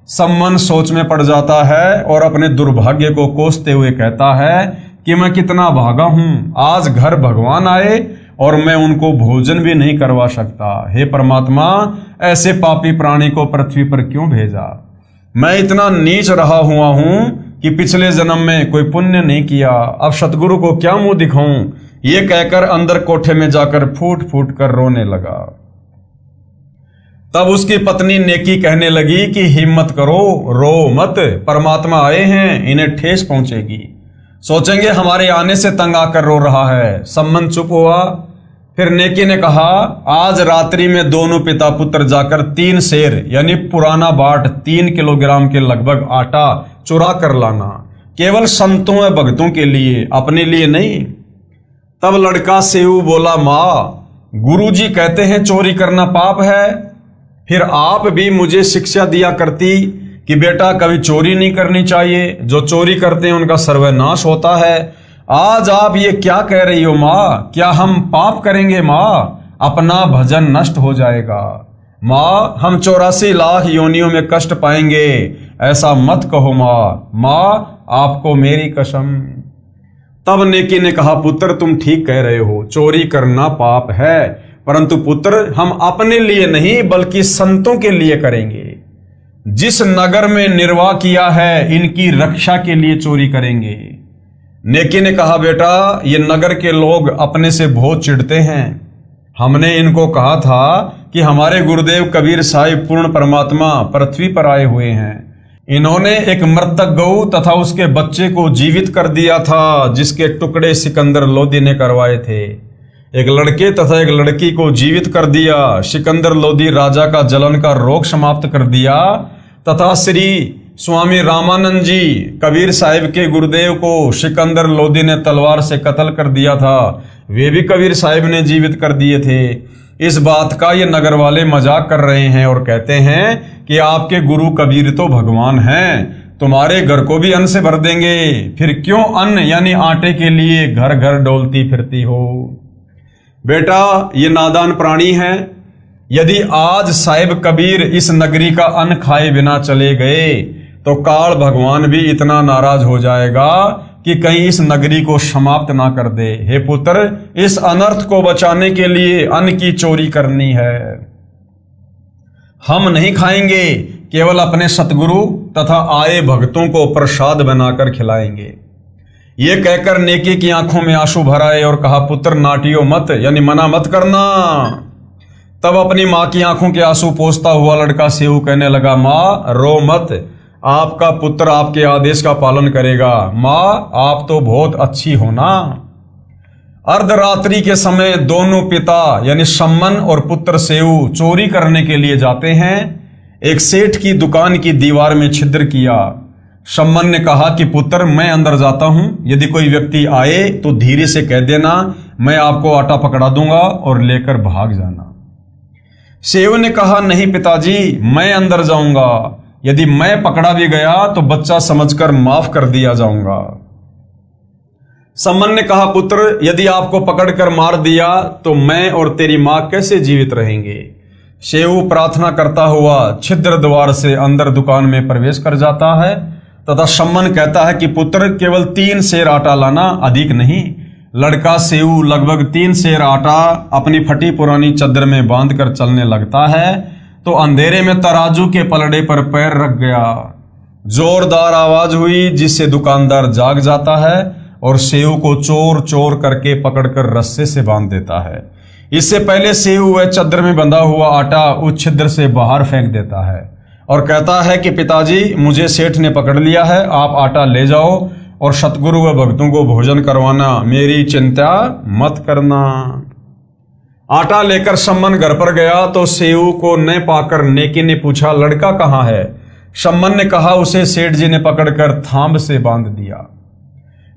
सम्मन सोच में पड़ जाता है और अपने दुर्भाग्य को कोसते हुए कहता है कि मैं कितना भागा हूं, आज घर भगवान आए और मैं उनको भोजन भी नहीं करवा सकता। हे परमात्मा, ऐसे पापी प्राणी को पृथ्वी पर क्यों भेजा? मैं इतना नीच रहा हुआ हूं कि पिछले जन्म में कोई पुण्य नहीं किया, अब सतगुरु को क्या मुंह दिखाऊं? ये कहकर अंदर कोठे में जाकर फूट फूट कर रोने लगा। तब उसकी पत्नी नेकी कहने लगी कि हिम्मत करो, रो मत, परमात्मा आए हैं, इन्हें ठेस पहुंचेगी, सोचेंगे हमारे आने से तंग आकर रो रहा है। सम्मन चुप हुआ। फिर नेकी ने कहा आज रात्रि में दोनों पिता पुत्र जाकर 3 सेर यानी पुराना बाट 3 किलोग्राम के लगभग आटा चुरा कर लाना, केवल संतों व भक्तों के लिए, अपने लिए नहीं। तब लड़का सेऊ बोला माँ, गुरुजी कहते हैं चोरी करना पाप है, फिर आप भी मुझे शिक्षा दिया करती कि बेटा कभी चोरी नहीं करनी चाहिए, जो चोरी करते हैं उनका सर्वनाश होता है। आज आप ये क्या कह रही हो माँ? क्या हम पाप करेंगे माँ? अपना भजन नष्ट हो जाएगा माँ, हम 84 लाख योनियों में कष्ट पाएंगे, ऐसा मत कहो माँ। माँ आपको मेरी कसम। तब नेकी ने कहा पुत्र तुम ठीक कह रहे हो, चोरी करना पाप है, परंतु पुत्र हम अपने लिए नहीं बल्कि संतों के लिए करेंगे। जिस नगर में निर्वाह किया है इनकी रक्षा के लिए चोरी करेंगे। नेकी ने कहा बेटा ये नगर के लोग अपने से बहुत चिढ़ते हैं, हमने इनको कहा था कि हमारे गुरुदेव कबीर साहिब पूर्ण परमात्मा पृथ्वी पर आए हुए हैं। इन्होंने एक मृतक गऊ तथा उसके बच्चे को जीवित कर दिया था, जिसके टुकड़े सिकंदर लोदी ने करवाए थे। एक लड़के तथा एक लड़की को जीवित कर दिया। सिकंदर लोदी राजा का जलन का रोग समाप्त कर दिया तथा श्री स्वामी रामानंद जी कबीर साहिब के गुरुदेव को सिकंदर लोदी ने तलवार से कत्ल कर दिया था, वे भी कबीर साहिब ने जीवित कर दिए थे। इस बात का ये नगर वाले मजाक कर रहे हैं और कहते हैं कि आपके गुरु कबीर तो भगवान हैं, तुम्हारे घर को भी अन्न से भर देंगे, फिर क्यों अन्न यानी आटे के लिए घर घर डोलती फिरती हो। बेटा ये नादान प्राणी हैं, यदि आज साहिब कबीर इस नगरी का अन्न खाए बिना चले गए तो काल भगवान भी इतना नाराज हो जाएगा कि कहीं इस नगरी को समाप्त ना कर दे। हे पुत्र इस अनर्थ को बचाने के लिए अन्न की चोरी करनी है। हम नहीं खाएंगे, केवल अपने सतगुरु तथा आए भक्तों को प्रसाद बनाकर खिलाएंगे। ये कहकर नेकी की आंखों में आंसू भर आए और कहा पुत्र नाटियो मत यानी मना मत करना। तब अपनी माँ की आंखों के आंसू पोंछता हुआ लड़का सेऊ कहने लगा माँ रो मत, आपका पुत्र आपके आदेश का पालन करेगा। माँ आप तो बहुत अच्छी हो ना। अर्धरात्रि के समय दोनों पिता यानी सम्मन और पुत्र सेऊ चोरी करने के लिए जाते हैं। एक सेठ की दुकान की दीवार में छिद्र किया। सम्मन ने कहा कि पुत्र मैं अंदर जाता हूं, यदि कोई व्यक्ति आए तो धीरे से कह देना मैं आपको आटा पकड़ा दूंगा और लेकर भाग जाना। सेव ने कहा, नहीं पिताजी, मैं अंदर जाऊंगा। यदि मैं पकड़ा भी गया तो बच्चा समझकर माफ कर दिया जाऊंगा। सम्मन ने कहा, पुत्र, यदि आपको पकड़कर मार दिया तो मैं और तेरी मां कैसे जीवित रहेंगे। सेव प्रार्थना करता हुआ छिद्र द्वार से अंदर दुकान में प्रवेश कर जाता है तथा सम्मन कहता है कि पुत्र, केवल 3 सेर आटा लाना, अधिक नहीं। लड़का सेव लगभग 3 सेर आटा अपनी फटी पुरानी चद्दर में बांधकर चलने लगता है तो अंधेरे में तराजू के पलड़े पर पैर रख गया। जोरदार आवाज हुई जिससे दुकानदार जाग जाता है और सेव को चोर चोर करके पकड़कर रस्से से बांध देता है। इससे पहले सेव वह चद्दर में बंधा हुआ आटा उस छिद्र से बाहर फेंक देता है और कहता है कि पिताजी, मुझे सेठ ने पकड़ लिया है, आप आटा ले जाओ और सतगुरु व भक्तों को भोजन करवाना, मेरी चिंता मत करना। आटा लेकर सम्मन घर पर गया तो सेव को न पाकर नेकी ने पूछा, लड़का कहाँ है। सम्मन ने कहा, उसे सेठ जी ने पकड़कर थांब से बांध दिया।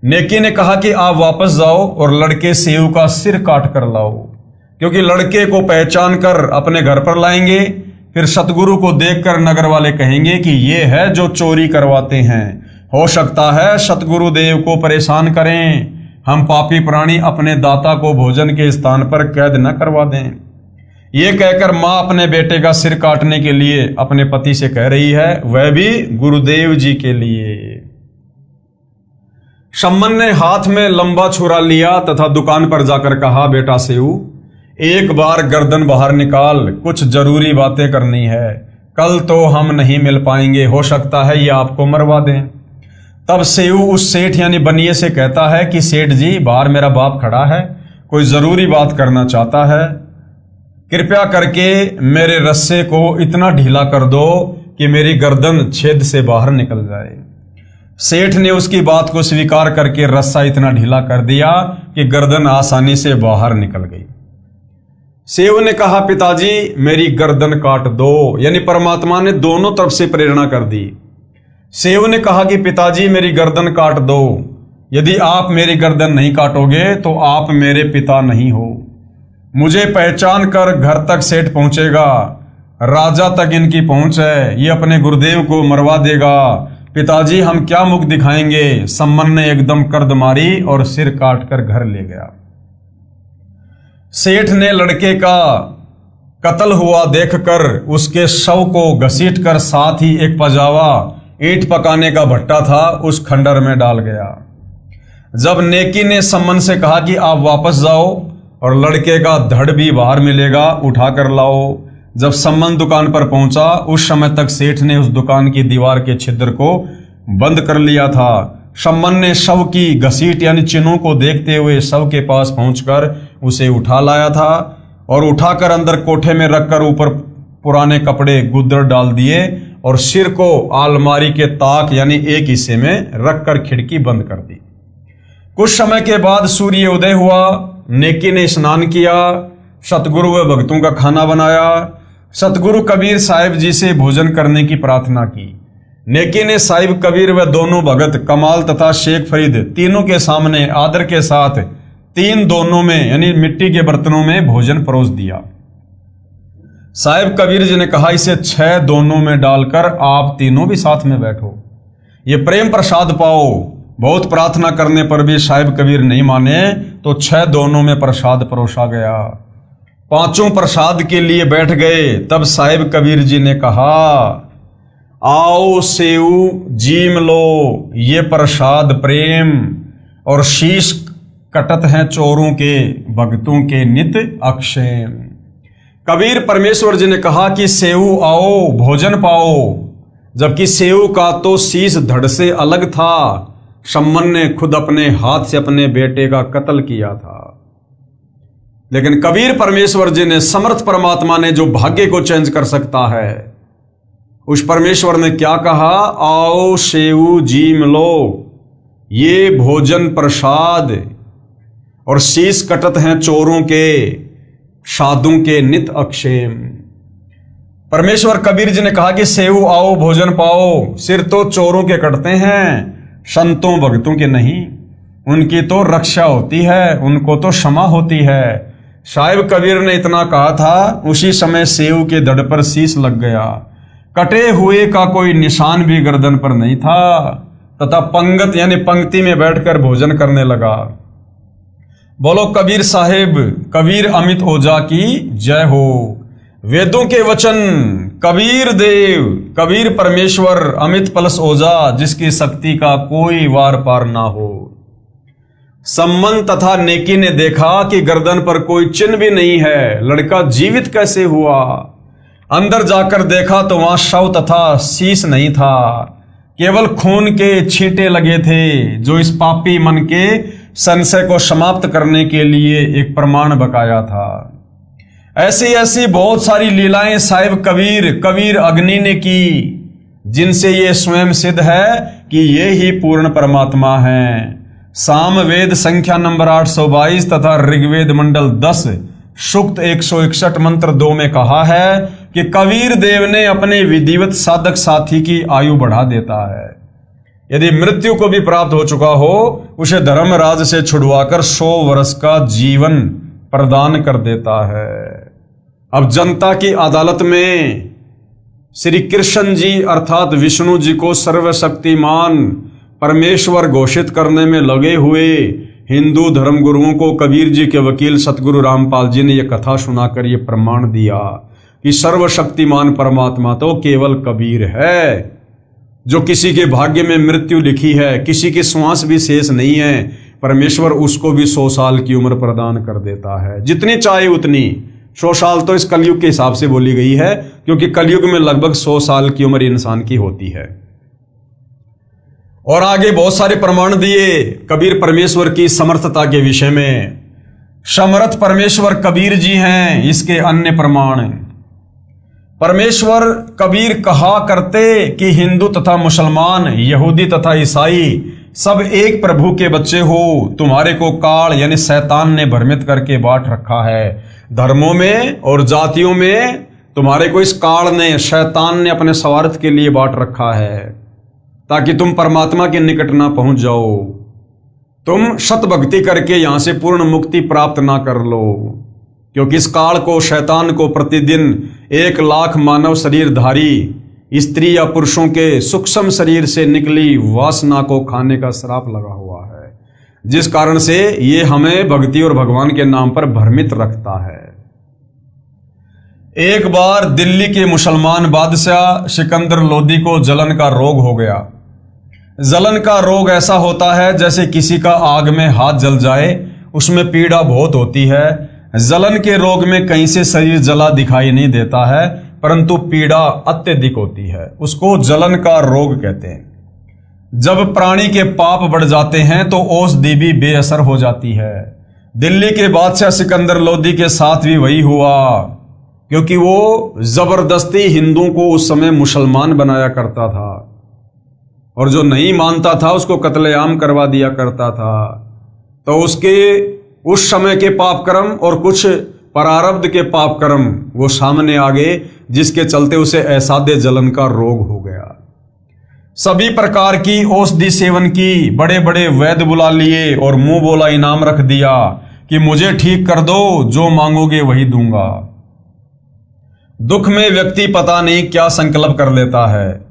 नेकी ने कहा कि आप वापस जाओ और लड़के सेव का सिर काट कर लाओ, क्योंकि लड़के को पहचान कर अपने घर पर लाएंगे। फिर सतगुरु को देखकर नगर वाले कहेंगे कि ये है जो चोरी करवाते हैं। हो सकता है सतगुरु देव को परेशान करें, हम पापी प्राणी अपने दाता को भोजन के स्थान पर कैद न करवा दें। ये कहकर मां अपने बेटे का सिर काटने के लिए अपने पति से कह रही है, वह भी गुरुदेव जी के लिए। सम्मन ने हाथ में लंबा छुरा लिया तथा दुकान पर जाकर कहा, बेटा सेव, एक बार गर्दन बाहर निकाल, कुछ जरूरी बातें करनी है। कल तो हम नहीं मिल पाएंगे, हो सकता है ये आपको मरवा दें। तब सेव उस सेठ यानी बनिए से कहता है कि सेठ जी, बाहर मेरा बाप खड़ा है, कोई जरूरी बात करना चाहता है, कृपया करके मेरे रस्से को इतना ढीला कर दो कि मेरी गर्दन छेद से बाहर निकल जाए। सेठ ने उसकी बात को स्वीकार करके रस्सा इतना ढीला कर दिया कि गर्दन आसानी से बाहर निकल गई। सेव ने कहा, पिताजी, मेरी गर्दन काट दो, यानी परमात्मा ने दोनों तरफ से प्रेरणा कर दी। सेव ने कहा कि पिताजी, मेरी गर्दन काट दो, यदि आप मेरी गर्दन नहीं काटोगे तो आप मेरे पिता नहीं हो। मुझे पहचान कर घर तक सेठ पहुंचेगा, राजा तक इनकी पहुंच है, ये अपने गुरुदेव को मरवा देगा। पिताजी, हम क्या मुख दिखाएंगे। सम्मन ने एकदम कर्द मारी और सिर काट कर घर ले गया। सेठ ने लड़के का कत्ल हुआ देखकर उसके शव को घसीटकर साथ ही एक पजावा, ईंट पकाने का भट्टा था, उस खंडर में डाल गया। जब नेकी ने सम्मन से कहा कि आप वापस जाओ और लड़के का धड़ भी बाहर मिलेगा, उठा कर लाओ। जब सम्मन दुकान पर पहुंचा, उस समय तक सेठ ने उस दुकान की दीवार के छिद्र को बंद कर लिया था। सम्मन ने शव की घसीट यानी चिन्हों को देखते हुए शव के पास पहुंचकर उसे उठा लाया था और उठाकर अंदर कोठे में रखकर ऊपर पुराने कपड़े गुदर डाल दिए और सिर को अलमारी के ताक यानी एक हिस्से में रखकर खिड़की बंद कर दी। कुछ समय के बाद सूर्य उदय हुआ। नेकी ने स्नान किया, सतगुरु व भक्तों का खाना बनाया, सतगुरु कबीर साहिब जी से भोजन करने की प्रार्थना की। नेकी ने साहिब कबीर व दोनों भगत कमाल तथा शेख फरीद तीनों के सामने आदर के साथ 3 दोनों में यानी मिट्टी के बर्तनों में भोजन परोस दिया। साहिब कबीर जी ने कहा, इसे 6 दोनों में डालकर आप तीनों भी साथ में बैठो, ये प्रेम प्रसाद पाओ। बहुत प्रार्थना करने पर भी साहिब कबीर नहीं माने तो 6 दोनों में प्रसाद परोसा गया। 5 प्रसाद के लिए बैठ गए। तब साहिब कबीर जी ने कहा, आओ सेऊ जीम लो, ये प्रसाद प्रेम और शीश कटत हैं चोरों के भक्तों के नित अक्षेम। कबीर परमेश्वर जी ने कहा कि सेऊ आओ भोजन पाओ, जबकि सेऊ का तो शीश धड़ से अलग था। सम्मन ने खुद अपने हाथ से अपने बेटे का कत्ल किया था। लेकिन कबीर परमेश्वर जी ने, समर्थ परमात्मा ने जो भाग्य को चेंज कर सकता है, उस परमेश्वर ने क्या कहा, आओ सेऊ जीम लो, ये भोजन प्रसाद और शीश कटत हैं चोरों के साधुओं के नित अक्षेम। परमेश्वर कबीर जी ने कहा कि सेऊ आओ भोजन पाओ, सिर तो चोरों के कटते हैं, संतों भक्तों के नहीं। उनकी तो रक्षा होती है, उनको तो क्षमा होती है। साहिब कबीर ने इतना कहा था, उसी समय सेव के धड़ पर शीश लग गया। कटे हुए का कोई निशान भी गर्दन पर नहीं था तथा पंगत यानी पंक्ति में बैठकर भोजन करने लगा। बोलो कबीर साहिब, कबीर अमित ओझा की जय हो। वेदों के वचन, कबीर देव, कबीर परमेश्वर, अमित पलस ओझा, जिसकी शक्ति का कोई वार पार ना हो। सम्मन तथा नेकी ने देखा कि गर्दन पर कोई चिन्ह भी नहीं है, लड़का जीवित कैसे हुआ। अंदर जाकर देखा तो वहां शव तथा शीश नहीं था, केवल खून के छींटे लगे थे, जो इस पापी मन के संशय को समाप्त करने के लिए एक प्रमाण बकाया था। ऐसी ऐसी बहुत सारी लीलाएं साहिब कबीर अग्नि ने की, जिनसे ये स्वयं सिद्ध है कि ये ही पूर्ण परमात्मा हैं। साम वेद संख्या नंबर 822 तथा ऋग्वेद मंडल 10 सूक्त 161 मंत्र 2 में कहा है कि कबीर देव ने अपने विधिवत साधक साथी की आयु बढ़ा देता है। यदि मृत्यु को भी प्राप्त हो चुका हो, उसे धर्मराज से छुड़वाकर 100 वर्ष का जीवन प्रदान कर देता है। अब जनता की अदालत में श्री कृष्ण जी अर्थात विष्णु जी को सर्वशक्तिमान परमेश्वर घोषित करने में लगे हुए हिंदू धर्मगुरुओं को कबीर जी के वकील सतगुरु रामपाल जी ने यह कथा सुनाकर यह प्रमाण दिया कि सर्वशक्तिमान परमात्मा तो केवल कबीर है। जो किसी के भाग्य में मृत्यु लिखी है, किसी की श्वास भी शेष नहीं है, परमेश्वर उसको भी 100 साल की उम्र प्रदान कर देता है, जितनी चाहे उतनी। 100 साल तो इस कलयुग के हिसाब से बोली गई है, क्योंकि कलयुग में लगभग 100 साल की उम्र इंसान की होती है। और आगे बहुत सारे प्रमाण दिए कबीर परमेश्वर की समर्थता के विषय में। समर्थ परमेश्वर कबीर जी हैं, इसके अन्य प्रमाण। परमेश्वर कबीर कहा करते कि हिंदू तथा मुसलमान, यहूदी तथा ईसाई सब एक प्रभु के बच्चे हो। तुम्हारे को काल यानी शैतान ने भ्रमित करके बांट रखा है। धर्मों में और जातियों में तुम्हारे को इस काल ने, शैतान ने अपने स्वार्थ के लिए बांट रखा है, ताकि तुम परमात्मा के निकट ना पहुंच जाओ, तुम सत भक्ति करके यहां से पूर्ण मुक्ति प्राप्त ना कर लो। क्योंकि इस काल को, शैतान को प्रतिदिन 1 लाख मानव शरीरधारी स्त्री या पुरुषों के सूक्ष्म शरीर से निकली वासना को खाने का श्राप लगा हुआ है, जिस कारण से ये हमें भक्ति और भगवान के नाम पर भ्रमित रखता है। एक बार दिल्ली के मुसलमान बादशाह सिकंदर लोदी को जलन का रोग हो गया। जलन का रोग ऐसा होता है जैसे किसी का आग में हाथ जल जाए, उसमें पीड़ा बहुत होती है। जलन के रोग में कहीं से शरीर जला दिखाई नहीं देता है, परंतु पीड़ा अत्यधिक होती है, उसको जलन का रोग कहते हैं। जब प्राणी के पाप बढ़ जाते हैं तो औषधि भी बेअसर हो जाती है। दिल्ली के बादशाह सिकंदर लोदी के साथ भी वही हुआ, क्योंकि वो जबरदस्ती हिंदुओं को उस समय मुसलमान बनाया करता था, और जो नहीं मानता था उसको कत्लेआम करवा दिया करता था। तो उसके उस समय के पाप कर्म और कुछ प्रारब्ध के पाप कर्म वो सामने आ गए, जिसके चलते उसे असाध्य जलन का रोग हो गया। सभी प्रकार की औषधि सेवन की, बड़े बड़े वैद्य बुला लिए और मुंह बोला इनाम रख दिया कि मुझे ठीक कर दो, जो मांगोगे वही दूंगा। दुख में व्यक्ति पता नहीं क्या संकल्प कर लेता है।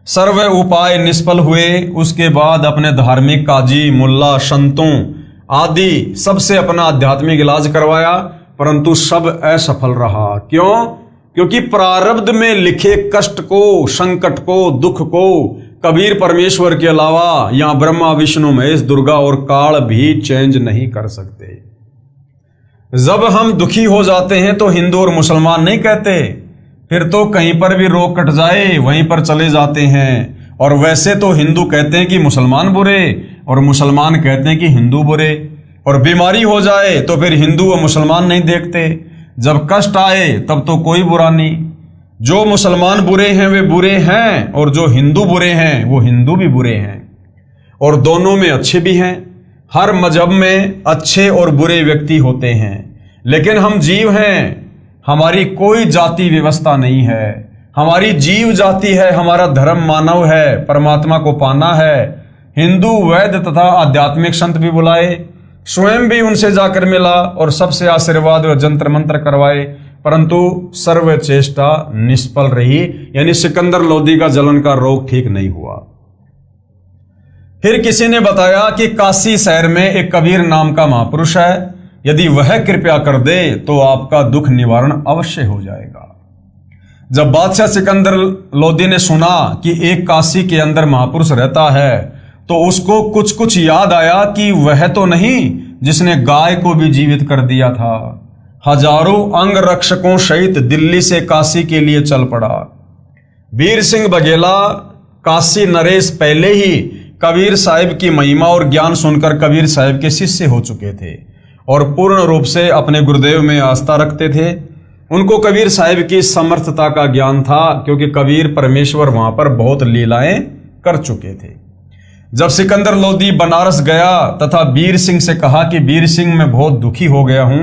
सर्व उपाय निष्फल हुए। उसके बाद अपने धार्मिक काजी, मुल्ला, संतों आदि सबसे अपना आध्यात्मिक इलाज करवाया, परंतु सब असफल रहा। क्यों? क्योंकि प्रारब्ध में लिखे कष्ट को, संकट को, दुख को कबीर परमेश्वर के अलावा यहाँ ब्रह्मा, विष्णु, महेश, दुर्गा और काल भी चेंज नहीं कर सकते। जब हम दुखी हो जाते हैं तो हिंदू और मुसलमान नहीं कहते, फिर तो कहीं पर भी रोग कट जाए वहीं पर चले जाते हैं। और वैसे तो हिंदू कहते हैं कि मुसलमान बुरे और मुसलमान कहते हैं कि हिंदू बुरे। और बीमारी हो जाए तो फिर हिंदू और मुसलमान नहीं देखते, जब कष्ट आए तब तो कोई बुरा नहीं। जो मुसलमान बुरे हैं वे बुरे हैं, और जो हिंदू बुरे हैं वो हिंदू भी बुरे हैं, और दोनों में अच्छे भी हैं। हर मजहब में अच्छे और बुरे व्यक्ति होते हैं, लेकिन हम जीव हैं, हमारी कोई जाति व्यवस्था नहीं है। हमारी जीव जाति है, हमारा धर्म मानव है, परमात्मा को पाना है। हिंदू वैद्य तथा आध्यात्मिक संत भी बुलाए, स्वयं भी उनसे जाकर मिला और सबसे आशीर्वाद व जंत्र मंत्र करवाए, परंतु सर्व चेष्टा निष्फल रही, यानी सिकंदर लोदी का जलन का रोग ठीक नहीं हुआ। फिर किसी ने बताया कि काशी शहर में एक कबीर नाम का महापुरुष है, यदि वह कृपा कर दे तो आपका दुख निवारण अवश्य हो जाएगा। जब बादशाह सिकंदर लोदी ने सुना कि एक काशी के अंदर महापुरुष रहता है तो उसको कुछ कुछ याद आया कि वह तो नहीं जिसने गाय को भी जीवित कर दिया था। हजारों अंग रक्षकों सहित दिल्ली से काशी के लिए चल पड़ा। वीर सिंह बघेला काशी नरेश पहले ही कबीर साहिब की महिमा और ज्ञान सुनकर कबीर साहिब के शिष्य हो चुके थे और पूर्ण रूप से अपने गुरुदेव में आस्था रखते थे। उनको कबीर साहिब की समर्थता का ज्ञान था, क्योंकि कबीर परमेश्वर वहां पर बहुत लीलाएं कर चुके थे। जब सिकंदर लोदी बनारस गया तथा वीर सिंह से कहा कि वीर सिंह मैं बहुत दुखी हो गया हूं,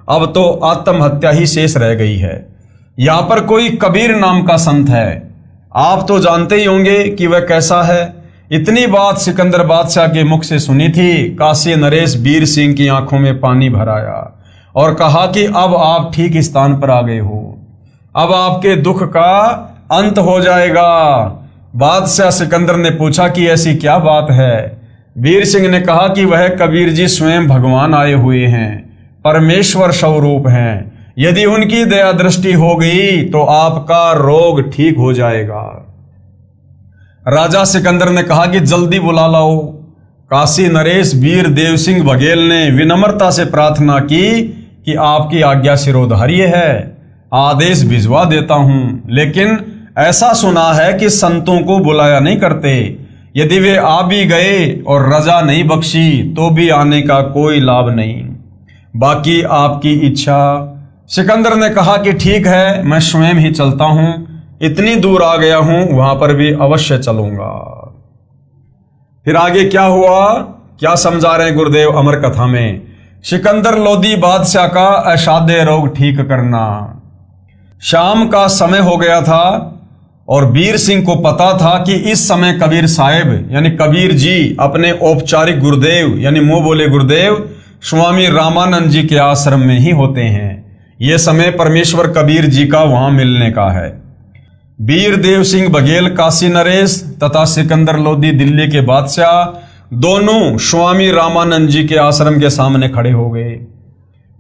अब तो आत्महत्या ही शेष रह गई है। यहां पर कोई कबीर नाम का संत है, आप तो जानते ही होंगे कि वह कैसा है। इतनी बात सिकंदर बादशाह के मुख से सुनी थी, काशी नरेश वीर सिंह की आंखों में पानी भर आया और कहा कि अब आप ठीक स्थान पर आ गए हो, अब आपके दुख का अंत हो जाएगा। बादशाह सिकंदर ने पूछा कि ऐसी क्या बात है। वीर सिंह ने कहा कि वह कबीर जी स्वयं भगवान आए हुए हैं, परमेश्वर स्वरूप हैं, यदि उनकी दया दृष्टि हो गई तो आपका रोग ठीक हो जाएगा। राजा सिकंदर ने कहा कि जल्दी बुला लाओ। काशी नरेश वीर देव सिंह बघेल ने विनम्रता से प्रार्थना की कि आपकी आज्ञा शिरोधार्य है, आदेश भिजवा देता हूं, लेकिन ऐसा सुना है कि संतों को बुलाया नहीं करते। यदि वे आ भी गए और रजा नहीं बख्शी तो भी आने का कोई लाभ नहीं, बाकी आपकी इच्छा। सिकंदर ने कहा कि ठीक है, मैं स्वयं ही चलता हूं, इतनी दूर आ गया हूं, वहां पर भी अवश्य चलूंगा। फिर आगे क्या हुआ, क्या समझा रहे हैं गुरुदेव अमर कथा में। सिकंदर लोदी बादशाह का असाध्य रोग ठीक करना। शाम का समय हो गया था और वीर सिंह को पता था कि इस समय कबीर साहिब यानी कबीर जी अपने औपचारिक गुरुदेव यानी मुंह बोले गुरुदेव स्वामी रामानंद जी के आश्रम में ही होते हैं। यह समय परमेश्वर कबीर जी का वहां मिलने का है। वीर देव सिंह बघेल काशी नरेश तथा सिकंदर लोदी दिल्ली के बादशाह दोनों स्वामी रामानंद जी के आश्रम के सामने खड़े हो गए।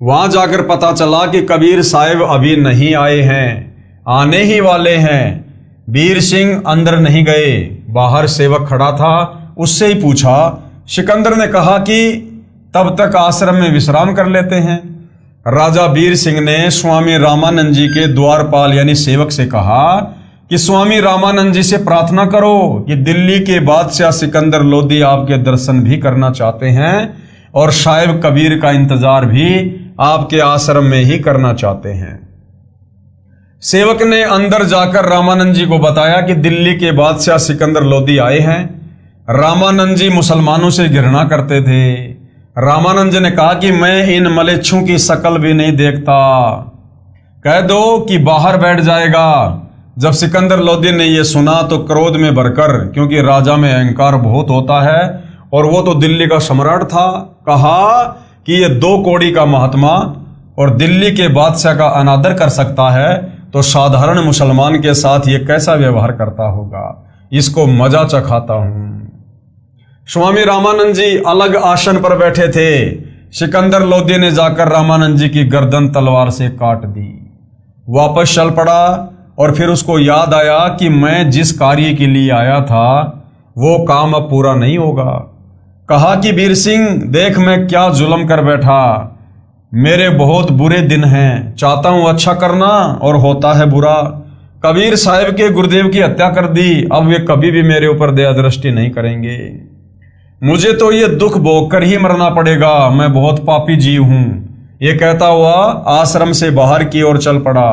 वहां जाकर पता चला कि कबीर साहिब अभी नहीं आए हैं, आने ही वाले हैं। वीर सिंह अंदर नहीं गए, बाहर सेवक खड़ा था, उससे ही पूछा। सिकंदर ने कहा कि तब तक आश्रम में विश्राम कर लेते हैं। राजा वीर सिंह ने स्वामी रामानंद जी के द्वारपाल यानी सेवक से कहा कि स्वामी रामानंद जी से प्रार्थना करो कि दिल्ली के बादशाह सिकंदर लोदी आपके दर्शन भी करना चाहते हैं और साहिब कबीर का इंतजार भी आपके आश्रम में ही करना चाहते हैं। सेवक ने अंदर जाकर रामानंद जी को बताया कि दिल्ली के बादशाह सिकंदर लोदी आए हैं। रामानंद जी मुसलमानों से घृणा करते थे। रामानंद जी ने कहा कि मैं इन मलेच्छों की शकल भी नहीं देखता, कह दो कि बाहर बैठ जाएगा। जब सिकंदर लोदी ने यह सुना तो क्रोध में भरकर, क्योंकि राजा में अहंकार बहुत होता है और वो तो दिल्ली का सम्राट था, कहा कि ये 2 कौड़ी का महात्मा और दिल्ली के बादशाह का अनादर कर सकता है तो साधारण मुसलमान के साथ ये कैसा व्यवहार करता होगा, इसको मजा चखाता हूं। स्वामी रामानंद जी अलग आसन पर बैठे थे। सिकंदर लोदी ने जाकर रामानंद जी की गर्दन तलवार से काट दी। वापस चल पड़ा और फिर उसको याद आया कि मैं जिस कार्य के लिए आया था वो काम अब पूरा नहीं होगा। कहा कि वीर सिंह देख मैं क्या जुल्म कर बैठा, मेरे बहुत बुरे दिन हैं, चाहता हूं अच्छा करना और होता है बुरा। कबीर साहिब के गुरुदेव की हत्या कर दी, अब वे कभी भी मेरे ऊपर दया दृष्टि नहीं करेंगे। मुझे तो ये दुख भोग कर ही मरना पड़ेगा, मैं बहुत पापी जीव हूं। ये कहता हुआ आश्रम से बाहर की ओर चल पड़ा।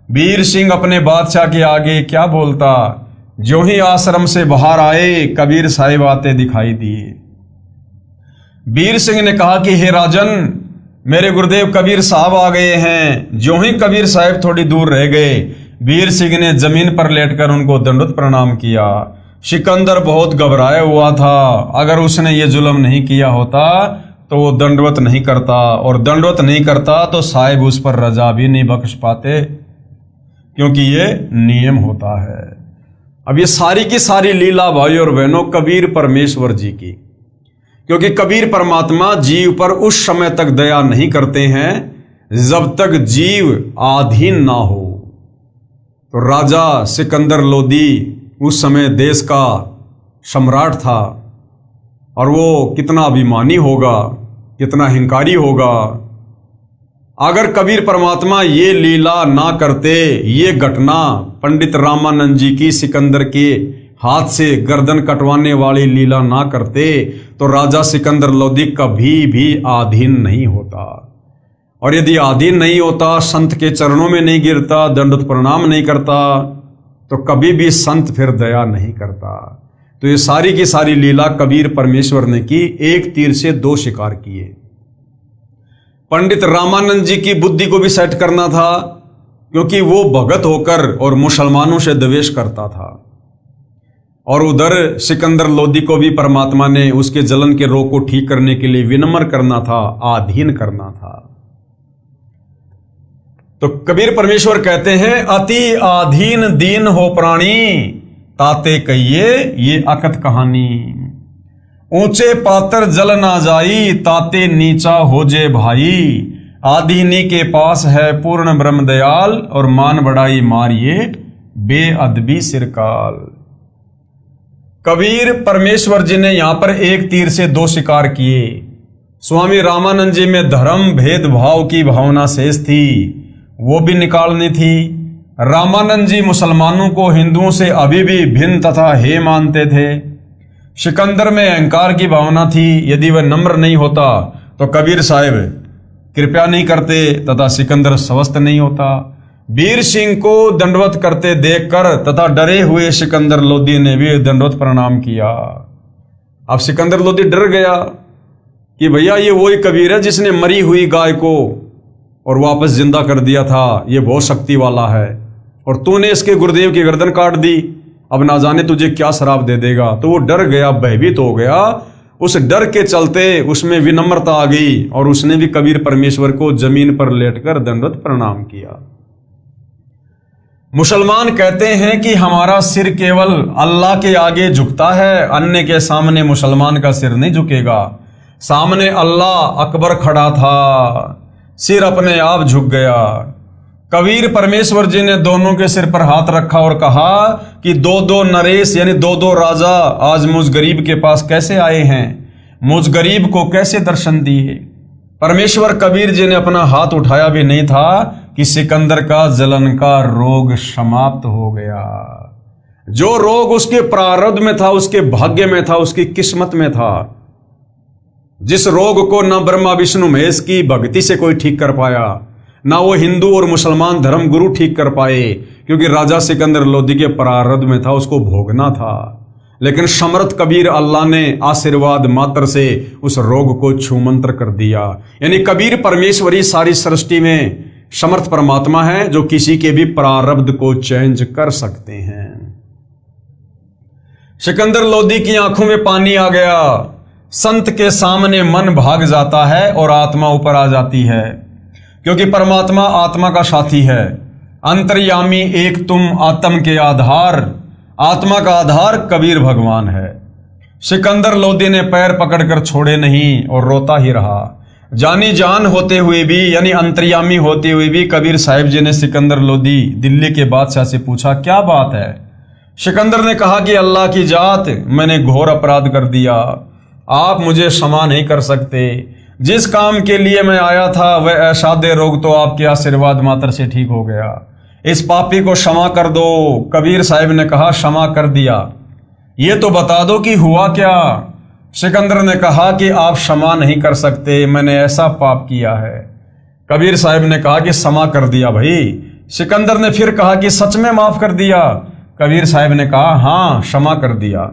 वीर सिंह अपने बादशाह के आगे क्या बोलता। जो ही आश्रम से बाहर आए कबीर साहिब आते दिखाई दिए। वीर सिंह ने कहा कि हे राजन, मेरे गुरुदेव कबीर साहब आ गए हैं। जो ही कबीर साहिब थोड़ी दूर रह गए, वीर सिंह ने जमीन पर लेटकर उनको दंडवत प्रणाम किया। सिकंदर बहुत घबराया हुआ था। अगर उसने ये जुल्म नहीं किया होता तो वो दंडवत नहीं करता, और दंडवत नहीं करता तो साहिब उस पर रजा भी नहीं बख्श पाते, क्योंकि ये नियम होता है। अब ये सारी की सारी लीला भाई और बहनों कबीर परमेश्वर जी की, क्योंकि कबीर परमात्मा जीव पर उस समय तक दया नहीं करते हैं जब तक जीव आधीन ना हो। तो राजा सिकंदर लोदी उस समय देश का सम्राट था, और वो कितना अभिमानी होगा, कितना हिंकारी होगा। अगर कबीर परमात्मा ये लीला ना करते, ये घटना पंडित रामानंद जी की सिकंदर के हाथ से गर्दन कटवाने वाली लीला ना करते, तो राजा सिकंदर लोदी कभी भी आधीन नहीं होता। और यदि आधीन नहीं होता, संत के चरणों में नहीं गिरता, दंडवत प्रणाम नहीं करता, तो कभी भी संत फिर दया नहीं करता। तो ये सारी की सारी लीला कबीर परमेश्वर ने की, एक तीर से दो शिकार किए। पंडित रामानंद जी की बुद्धि को भी सेट करना था, क्योंकि वो भगत होकर और मुसलमानों से द्वेष करता था, और उधर सिकंदर लोदी को भी परमात्मा ने उसके जलन के रोग को ठीक करने के लिए विनम्र करना था, आधीन करना था। तो कबीर परमेश्वर कहते हैं, अति आधीन दीन हो प्राणी, ताते कहिए ये अकथ कहानी। ऊंचे पातर जल ना जाई, ताते नीचा हो जे भाई। आधीनी के पास है पूर्ण ब्रह्म दयाल, और मान बढ़ाई मारिए बेअदबी सिरकाल। कबीर परमेश्वर जी ने यहां पर एक तीर से दो शिकार किए। स्वामी रामानंद जी में धर्म भेदभाव की भावना शेष थी, वो भी निकालनी थी। रामानंद जी मुसलमानों को हिंदुओं से अभी भी भिन्न तथा हे मानते थे। सिकंदर में अहंकार की भावना थी, यदि वह नम्र नहीं होता तो कबीर साहिब कृपया नहीं करते तथा सिकंदर स्वस्थ नहीं होता। वीर सिंह को दंडवत करते देखकर तथा डरे हुए सिकंदर लोदी ने भी दंडवत प्रणाम किया। अब सिकंदर लोदी डर गया कि भैया ये वही कबीर है जिसने मरी हुई गाय को और वापस जिंदा कर दिया था, ये बहुत शक्ति वाला है, और तूने इसके गुरुदेव की गर्दन काट दी, अब ना जाने तुझे क्या श्राप दे देगा। तो वो डर गया, भयभीत हो गया। उस डर के चलते उसमें विनम्रता आ गई, और उसने भी कबीर परमेश्वर को जमीन पर लेटकर दंडवत प्रणाम किया। मुसलमान कहते हैं कि हमारा सिर केवल अल्लाह के आगे झुकता है, अन्य के सामने मुसलमान का सिर नहीं झुकेगा। सामने अल्लाह अकबर खड़ा था, सिर अपने आप झुक गया। कबीर परमेश्वर जी ने दोनों के सिर पर हाथ रखा और कहा कि दो दो नरेश यानी दो दो राजा आज मुझ गरीब के पास कैसे आए हैं, मुझ गरीब को कैसे दर्शन दिए। परमेश्वर कबीर जी ने अपना हाथ उठाया भी नहीं था कि सिकंदर का जलन का रोग समाप्त हो गया। जो रोग उसके प्रारब्ध में था, उसके भाग्य में था, उसकी किस्मत में था, जिस रोग को न ब्रह्मा विष्णु महेश की भक्ति से कोई ठीक कर पाया, ना वो हिंदू और मुसलमान धर्म गुरु ठीक कर पाए, क्योंकि राजा सिकंदर लोदी के प्रारब्ध में था, उसको भोगना था। लेकिन समर्थ कबीर अल्लाह ने आशीर्वाद मात्र से उस रोग को छूमंत्र कर दिया। यानी कबीर परमेश्वरी सारी सृष्टि में समर्थ परमात्मा है, जो किसी के भी प्रारब्ध को चेंज कर सकते हैं। सिकंदर लोदी की आंखों में पानी आ गया। संत के सामने मन भाग जाता है और आत्मा ऊपर आ जाती है, क्योंकि परमात्मा आत्मा का साथी है। अंतर्यामी एक तुम आत्म के आधार, आत्मा का आधार कबीर भगवान है। सिकंदर लोदी ने पैर पकड़कर छोड़े नहीं और रोता ही रहा। जानी जान होते हुए भी यानी अंतर्यामी होते हुए भी कबीर साहिब जी ने सिकंदर लोदी दिल्ली के बादशाह से पूछा, क्या बात है? सिकंदर ने कहा कि अल्लाह की जात, मैंने घोर अपराध कर दिया, आप मुझे क्षमा नहीं कर सकते। जिस काम के लिए मैं आया था वह असाध्य रोग तो आपके आशीर्वाद मात्र से ठीक हो गया। इस पापी को क्षमा कर दो। कबीर साहिब ने कहा, क्षमा कर दिया, ये तो बता दो कि हुआ क्या। सिकंदर ने कहा कि आप क्षमा नहीं कर सकते, मैंने ऐसा पाप किया है। कबीर साहिब ने कहा कि क्षमा कर दिया भाई। सिकंदर ने फिर कहा कि सच में माफ कर दिया। कबीर साहिब ने कहा, हाँ क्षमा कर दिया,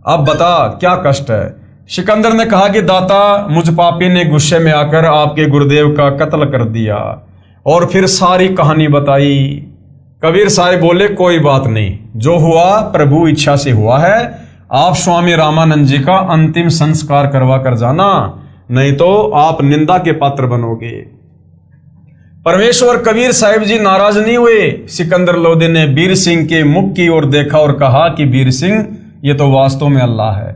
अब बता क्या कष्ट है। सिकंदर ने कहा कि दाता, मुझ पापी ने गुस्से में आकर आपके गुरुदेव का कत्ल कर दिया। और फिर सारी कहानी बताई। कबीर साहब बोले कोई बात नहीं, जो हुआ प्रभु इच्छा से हुआ है। आप स्वामी रामानंद जी का अंतिम संस्कार करवा कर जाना, नहीं तो आप निंदा के पात्र बनोगे। परमेश्वर कबीर साहिब जी नाराज नहीं हुए। सिकंदर लोधी ने वीर सिंह के मुख की ओर देखा और कहा कि वीर सिंह, ये तो वास्तव में अल्लाह है।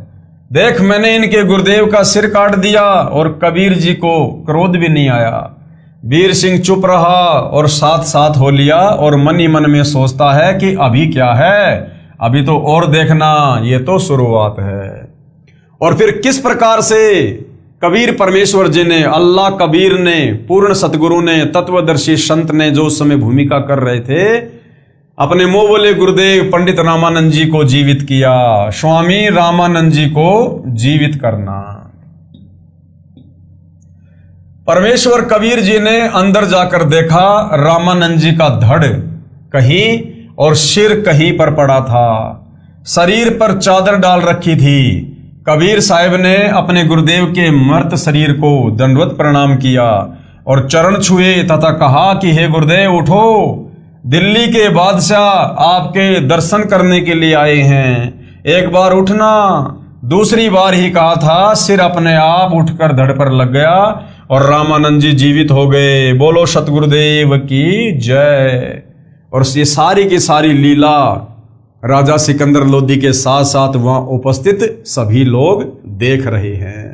देख, मैंने इनके गुरुदेव का सिर काट दिया और कबीर जी को क्रोध भी नहीं आया। वीर सिंह चुप रहा और साथ साथ हो लिया और मन ही मन में सोचता है कि अभी क्या है, अभी तो और देखना, ये तो शुरुआत है। और फिर किस प्रकार से कबीर परमेश्वर जी ने, अल्लाह कबीर ने, पूर्ण सतगुरु ने, तत्वदर्शी संत ने जो उस समय भूमिका कर रहे थे, अपने मुंह बोले गुरुदेव पंडित रामानंद जी को जीवित किया। स्वामी रामानंद जी को जीवित करना। परमेश्वर कबीर जी ने अंदर जाकर देखा, रामानंद जी का धड़ कहीं और सिर कहीं पर पड़ा था। शरीर पर चादर डाल रखी थी। कबीर साहब ने अपने गुरुदेव के मृत शरीर को दंडवत प्रणाम किया और चरण छुए तथा कहा कि हे गुरुदेव उठो, दिल्ली के बादशाह आपके दर्शन करने के लिए आए हैं, एक बार उठना। दूसरी बार ही कहा था, सिर अपने आप उठकर धड़ पर लग गया और रामानंद जी जीवित हो गए। बोलो सतगुरुदेव की जय। और ये सारी की सारी लीला राजा सिकंदर लोधी के साथ साथ वहां उपस्थित सभी लोग देख रहे हैं।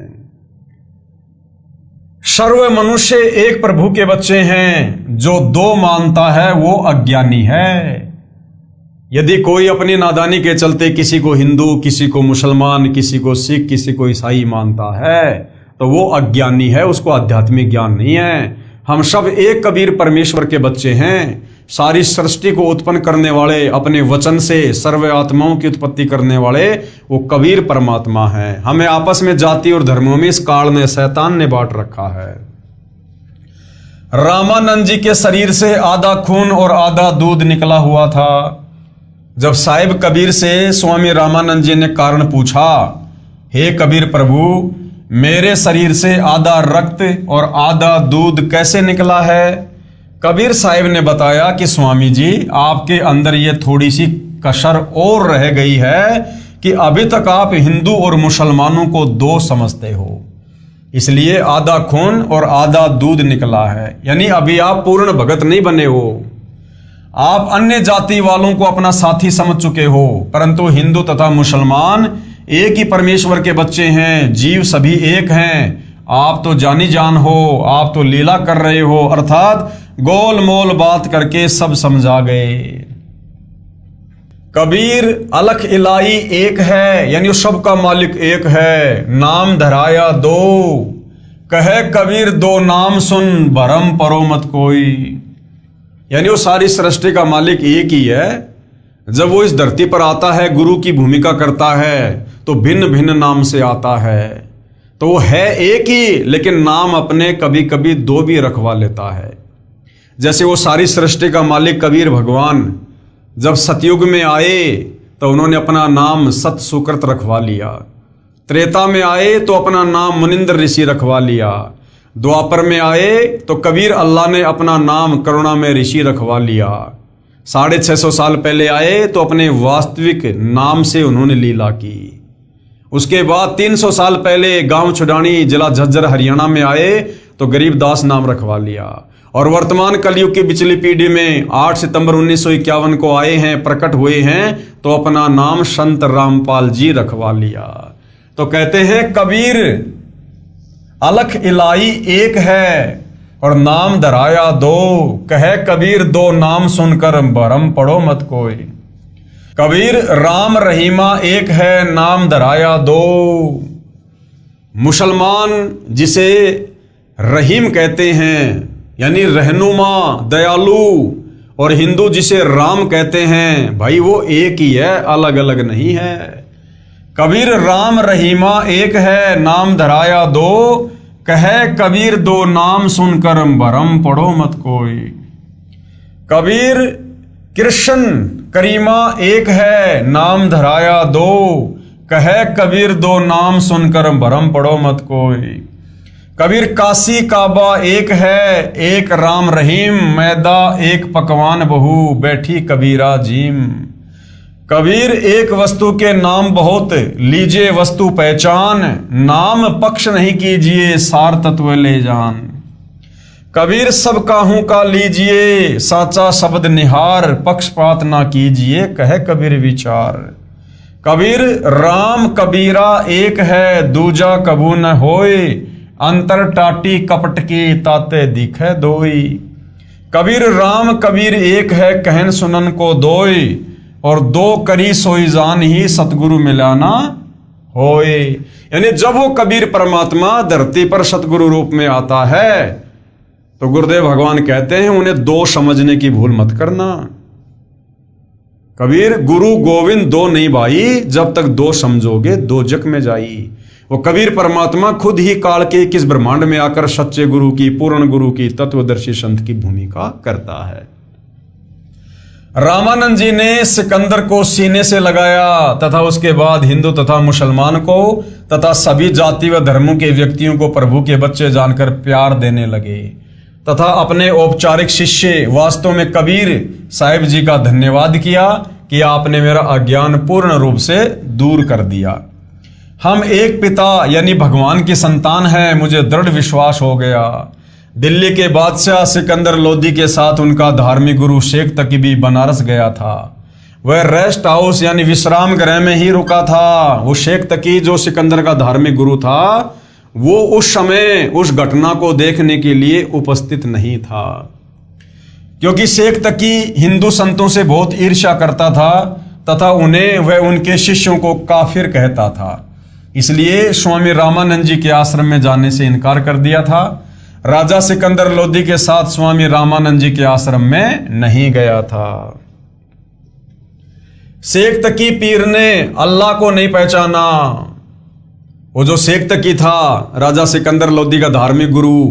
सर्व मनुष्य एक प्रभु के बच्चे हैं, जो दो मानता है वो अज्ञानी है। यदि कोई अपनी नादानी के चलते किसी को हिंदू, किसी को मुसलमान, किसी को सिख, किसी को ईसाई मानता है, तो वो अज्ञानी है, उसको आध्यात्मिक ज्ञान नहीं है। हम सब एक कबीर परमेश्वर के बच्चे हैं। सारी सृष्टि को उत्पन्न करने वाले, अपने वचन से सर्व आत्माओं की उत्पत्ति करने वाले वो कबीर परमात्मा है। हमें आपस में जाति और धर्मों में इस काल ने, शैतान ने बांट रखा है। रामानंद जी के शरीर से आधा खून और आधा दूध निकला हुआ था। जब साहिब कबीर से स्वामी रामानंद जी ने कारण पूछा, हे कबीर प्रभु, मेरे शरीर से आधा रक्त और आधा दूध कैसे निकला है? कबीर साहिब ने बताया कि स्वामी जी, आपके अंदर ये थोड़ी सी कसर और रह गई है कि अभी तक आप हिंदू और मुसलमानों को दो समझते हो, इसलिए आधा खून और आधा दूध निकला है। यानी अभी आप पूर्ण भगत नहीं बने हो। आप अन्य जाति वालों को अपना साथी समझ चुके हो, परंतु हिंदू तथा मुसलमान एक ही परमेश्वर के बच्चे हैं, जीव सभी एक हैं। आप तो जानी जान हो, आप तो लीला कर रहे हो, अर्थात गोल मोल बात करके सब समझा गए। कबीर अलख इलाई एक है, यानी सबका मालिक एक है। नाम धराया दो, कहे कबीर दो नाम सुन, भरम परो मत कोई। यानी वो सारी सृष्टि का मालिक एक ही है। जब वो इस धरती पर आता है, गुरु की भूमिका करता है, तो भिन्न भिन्न नाम से आता है। तो वो है एक ही, लेकिन नाम अपने कभी कभी दो भी रखवा लेता है। जैसे वो सारी सृष्टि का मालिक कबीर भगवान जब सतयुग में आए तो उन्होंने अपना नाम सत सुकृत रखवा लिया। त्रेता में आए तो अपना नाम मुनिंद्र ऋषि रखवा लिया। द्वापर में आए तो कबीर अल्लाह ने अपना नाम करुणा में ऋषि रखवा लिया। 650 साल पहले आए तो अपने वास्तविक नाम से उन्होंने लीला की। उसके बाद 300 साल पहले गांव छुडानी जिला झज्जर हरियाणा में आए तो गरीबदास नाम रखवा लिया। और वर्तमान कलयुग की पिछली पीढ़ी में 8 सितंबर 1951 को आए हैं, प्रकट हुए हैं, तो अपना नाम संत रामपाल जी रखवा लिया। तो कहते हैं कबीर अलख इलाई एक है और नाम धराया दो, कहे कबीर दो नाम सुनकर भरम पड़ो मत कोई। कबीर राम रहीमा एक है, नाम धराया दो। मुसलमान जिसे रहीम कहते हैं, यानी रहनुमा, दयालु, और हिंदू जिसे राम कहते हैं, भाई वो एक ही है, अलग अलग नहीं है। कबीर राम रहीमा एक है, नाम धराया दो, कहे कबीर दो नाम सुनकर भरम पड़ो मत कोई। कबीर कृष्ण करीमा एक है, नाम धराया दो, कहे कबीर दो नाम सुनकर भरम पड़ो मत कोई। कबीर काशी काबा एक है, एक राम रहीम, मैदा एक पकवान बहू, बैठी कबीरा जीम। कबीर एक वस्तु के नाम बहुत, लीजिए वस्तु पहचान, नाम पक्ष नहीं कीजिए, सार तत्व ले जान। कबीर सब काहू का लीजिए, साचा शब्द निहार, पक्षपात ना कीजिए, कहे कबीर विचार। कबीर राम कबीरा एक है, दूजा कबू न होए, अंतर टाटी कपट की ताते दिखे दोई। कबीर राम कबीर एक है, कहन सुनन को दोई, और दो करी सोई जान ही सतगुरु मिलाना होए। यानी जब वो कबीर परमात्मा धरती पर सतगुरु रूप में आता है तो गुरुदेव भगवान कहते हैं उन्हें दो समझने की भूल मत करना। कबीर गुरु गोविंद दो नहीं भाई, जब तक दो समझोगे दो जग में जाई। वो कबीर परमात्मा खुद ही काल के किस ब्रह्मांड में आकर सच्चे गुरु की, पूर्ण गुरु की, तत्वदर्शी संत की भूमिका करता है। रामानंद जी ने सिकंदर को सीने से लगाया तथा उसके बाद हिंदू तथा मुसलमान को तथा सभी जाति व धर्मों के व्यक्तियों को प्रभु के बच्चे जानकर प्यार देने लगे तथा अपने औपचारिक शिष्य वास्तव में कबीर साहिब जी का धन्यवाद किया कि आपने मेरा अज्ञान पूर्ण रूप से दूर कर दिया। हम एक पिता यानी भगवान की संतान हैं, मुझे दृढ़ विश्वास हो गया। दिल्ली के बादशाह सिकंदर लोदी के साथ उनका धार्मिक गुरु शेख तकी भी बनारस गया था। वह रेस्ट हाउस यानी विश्राम गृह में ही रुका था। वो शेख तकी जो सिकंदर का धार्मिक गुरु था, वो उस समय उस घटना को देखने के लिए उपस्थित नहीं था, क्योंकि शेख तकी हिंदू संतों से बहुत ईर्ष्या करता था तथा उन्हें वह उनके शिष्यों को काफिर कहता था। इसलिए स्वामी रामानंद जी के आश्रम में जाने से इनकार कर दिया था। राजा सिकंदर लोदी के साथ स्वामी रामानंद जी के आश्रम में नहीं गया था। शेख तकी पीर ने अल्लाह को नहीं पहचाना। वो जो शेख तकी था, राजा सिकंदर लोदी का धार्मिक गुरु,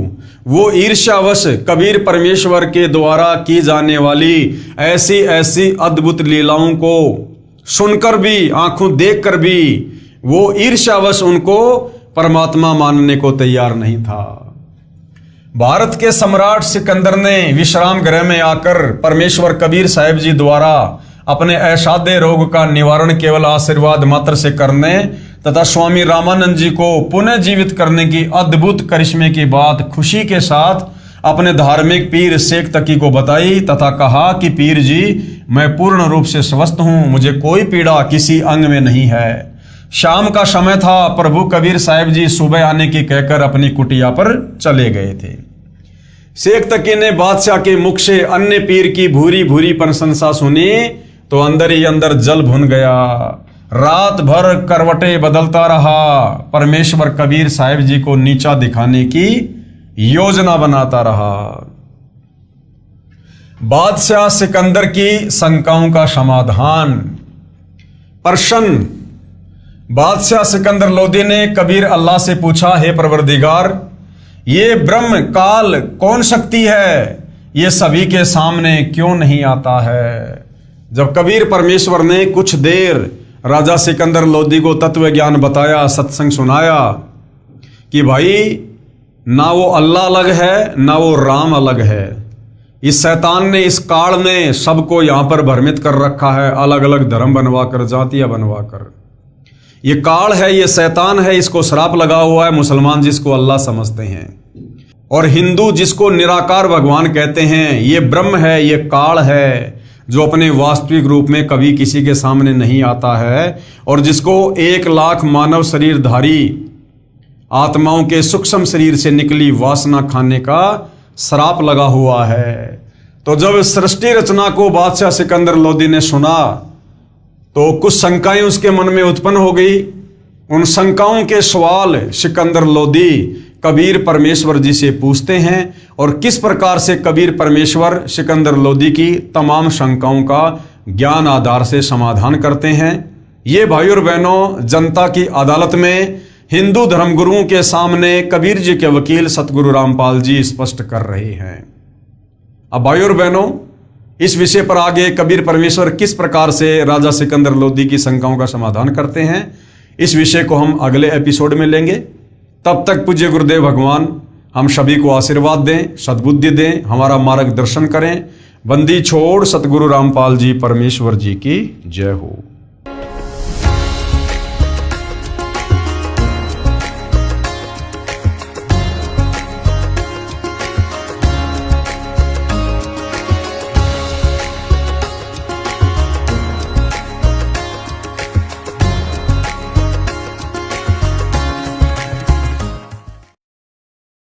वो ईर्ष्यावश कबीर परमेश्वर के द्वारा की जाने वाली ऐसी ऐसी अद्भुत लीलाओं को सुनकर भी, आंखों देखकर भी, वो ईर्ष्यावश उनको परमात्मा मानने को तैयार नहीं था। भारत के सम्राट सिकंदर ने विश्राम गृह में आकर परमेश्वर कबीर साहिब जी द्वारा अपने असाध्य रोग का निवारण केवल आशीर्वाद मात्र से करने तथा स्वामी रामानंद जी को पुनः जीवित करने की अद्भुत करिश्मे की बात खुशी के साथ अपने धार्मिक पीर शेख तकी को बताई तथा कहा कि पीर जी, मैं पूर्ण रूप से स्वस्थ हूं, मुझे कोई पीड़ा किसी अंग में नहीं है। शाम का समय था। प्रभु कबीर साहिब जी सुबह आने की कहकर अपनी कुटिया पर चले गए थे। शेख तकी ने बादशाह के मुख से अन्य पीर की भूरी भूरी प्रशंसा सुनी तो अंदर ही अंदर जल भुन गया। रात भर करवटें बदलता रहा। परमेश्वर कबीर साहिब जी को नीचा दिखाने की योजना बनाता रहा। बादशाह सिकंदर की शंकाओं का समाधान। प्रश्न। बादशाह सिकंदर लोदी ने कबीर अल्लाह से पूछा, हे परवरदिगार, ये ब्रह्म काल कौन शक्ति है, ये सभी के सामने क्यों नहीं आता है? जब कबीर परमेश्वर ने कुछ देर राजा सिकंदर लोदी को तत्व ज्ञान बताया, सत्संग सुनाया कि भाई ना वो अल्लाह अलग है ना वो राम अलग है। इस शैतान ने, इस काल ने सबको यहां पर भ्रमित कर रखा है, अलग अलग धर्म बनवाकर, जातियां बनवाकर। ये काल है, ये शैतान है, इसको श्राप लगा हुआ है। मुसलमान जिसको अल्लाह समझते हैं और हिंदू जिसको निराकार भगवान कहते हैं, ये ब्रह्म है, ये काल है जो अपने वास्तविक रूप में कभी किसी के सामने नहीं आता है और जिसको 1 लाख मानव शरीरधारी आत्माओं के सूक्ष्म शरीर से निकली वासना खाने का श्राप लगा हुआ है। तो जब सृष्टि रचना को बादशाह सिकंदर लोदी ने सुना तो कुछ शंकाएं उसके मन में उत्पन्न हो गई। उन शंकाओं के सवाल सिकंदर लोदी कबीर परमेश्वर जी से पूछते हैं और किस प्रकार से कबीर परमेश्वर सिकंदर लोदी की तमाम शंकाओं का ज्ञान आधार से समाधान करते हैं। ये भाइयों और बहनों, जनता की अदालत में हिंदू धर्मगुरुओं के सामने कबीर जी के वकील सतगुरु रामपाल जी स्पष्ट कर रहे हैं। अब भाइयों और बहनों, इस विषय पर आगे कबीर परमेश्वर किस प्रकार से राजा सिकंदर लोदी की शंकाओं का समाधान करते हैं, इस विषय को हम अगले एपिसोड में लेंगे। तब तक पूज्य गुरुदेव भगवान हम सभी को आशीर्वाद दें, सद्बुद्धि दें, हमारा मार्गदर्शन करें। बंदी छोड़ सतगुरु रामपाल जी परमेश्वर जी की जय हो।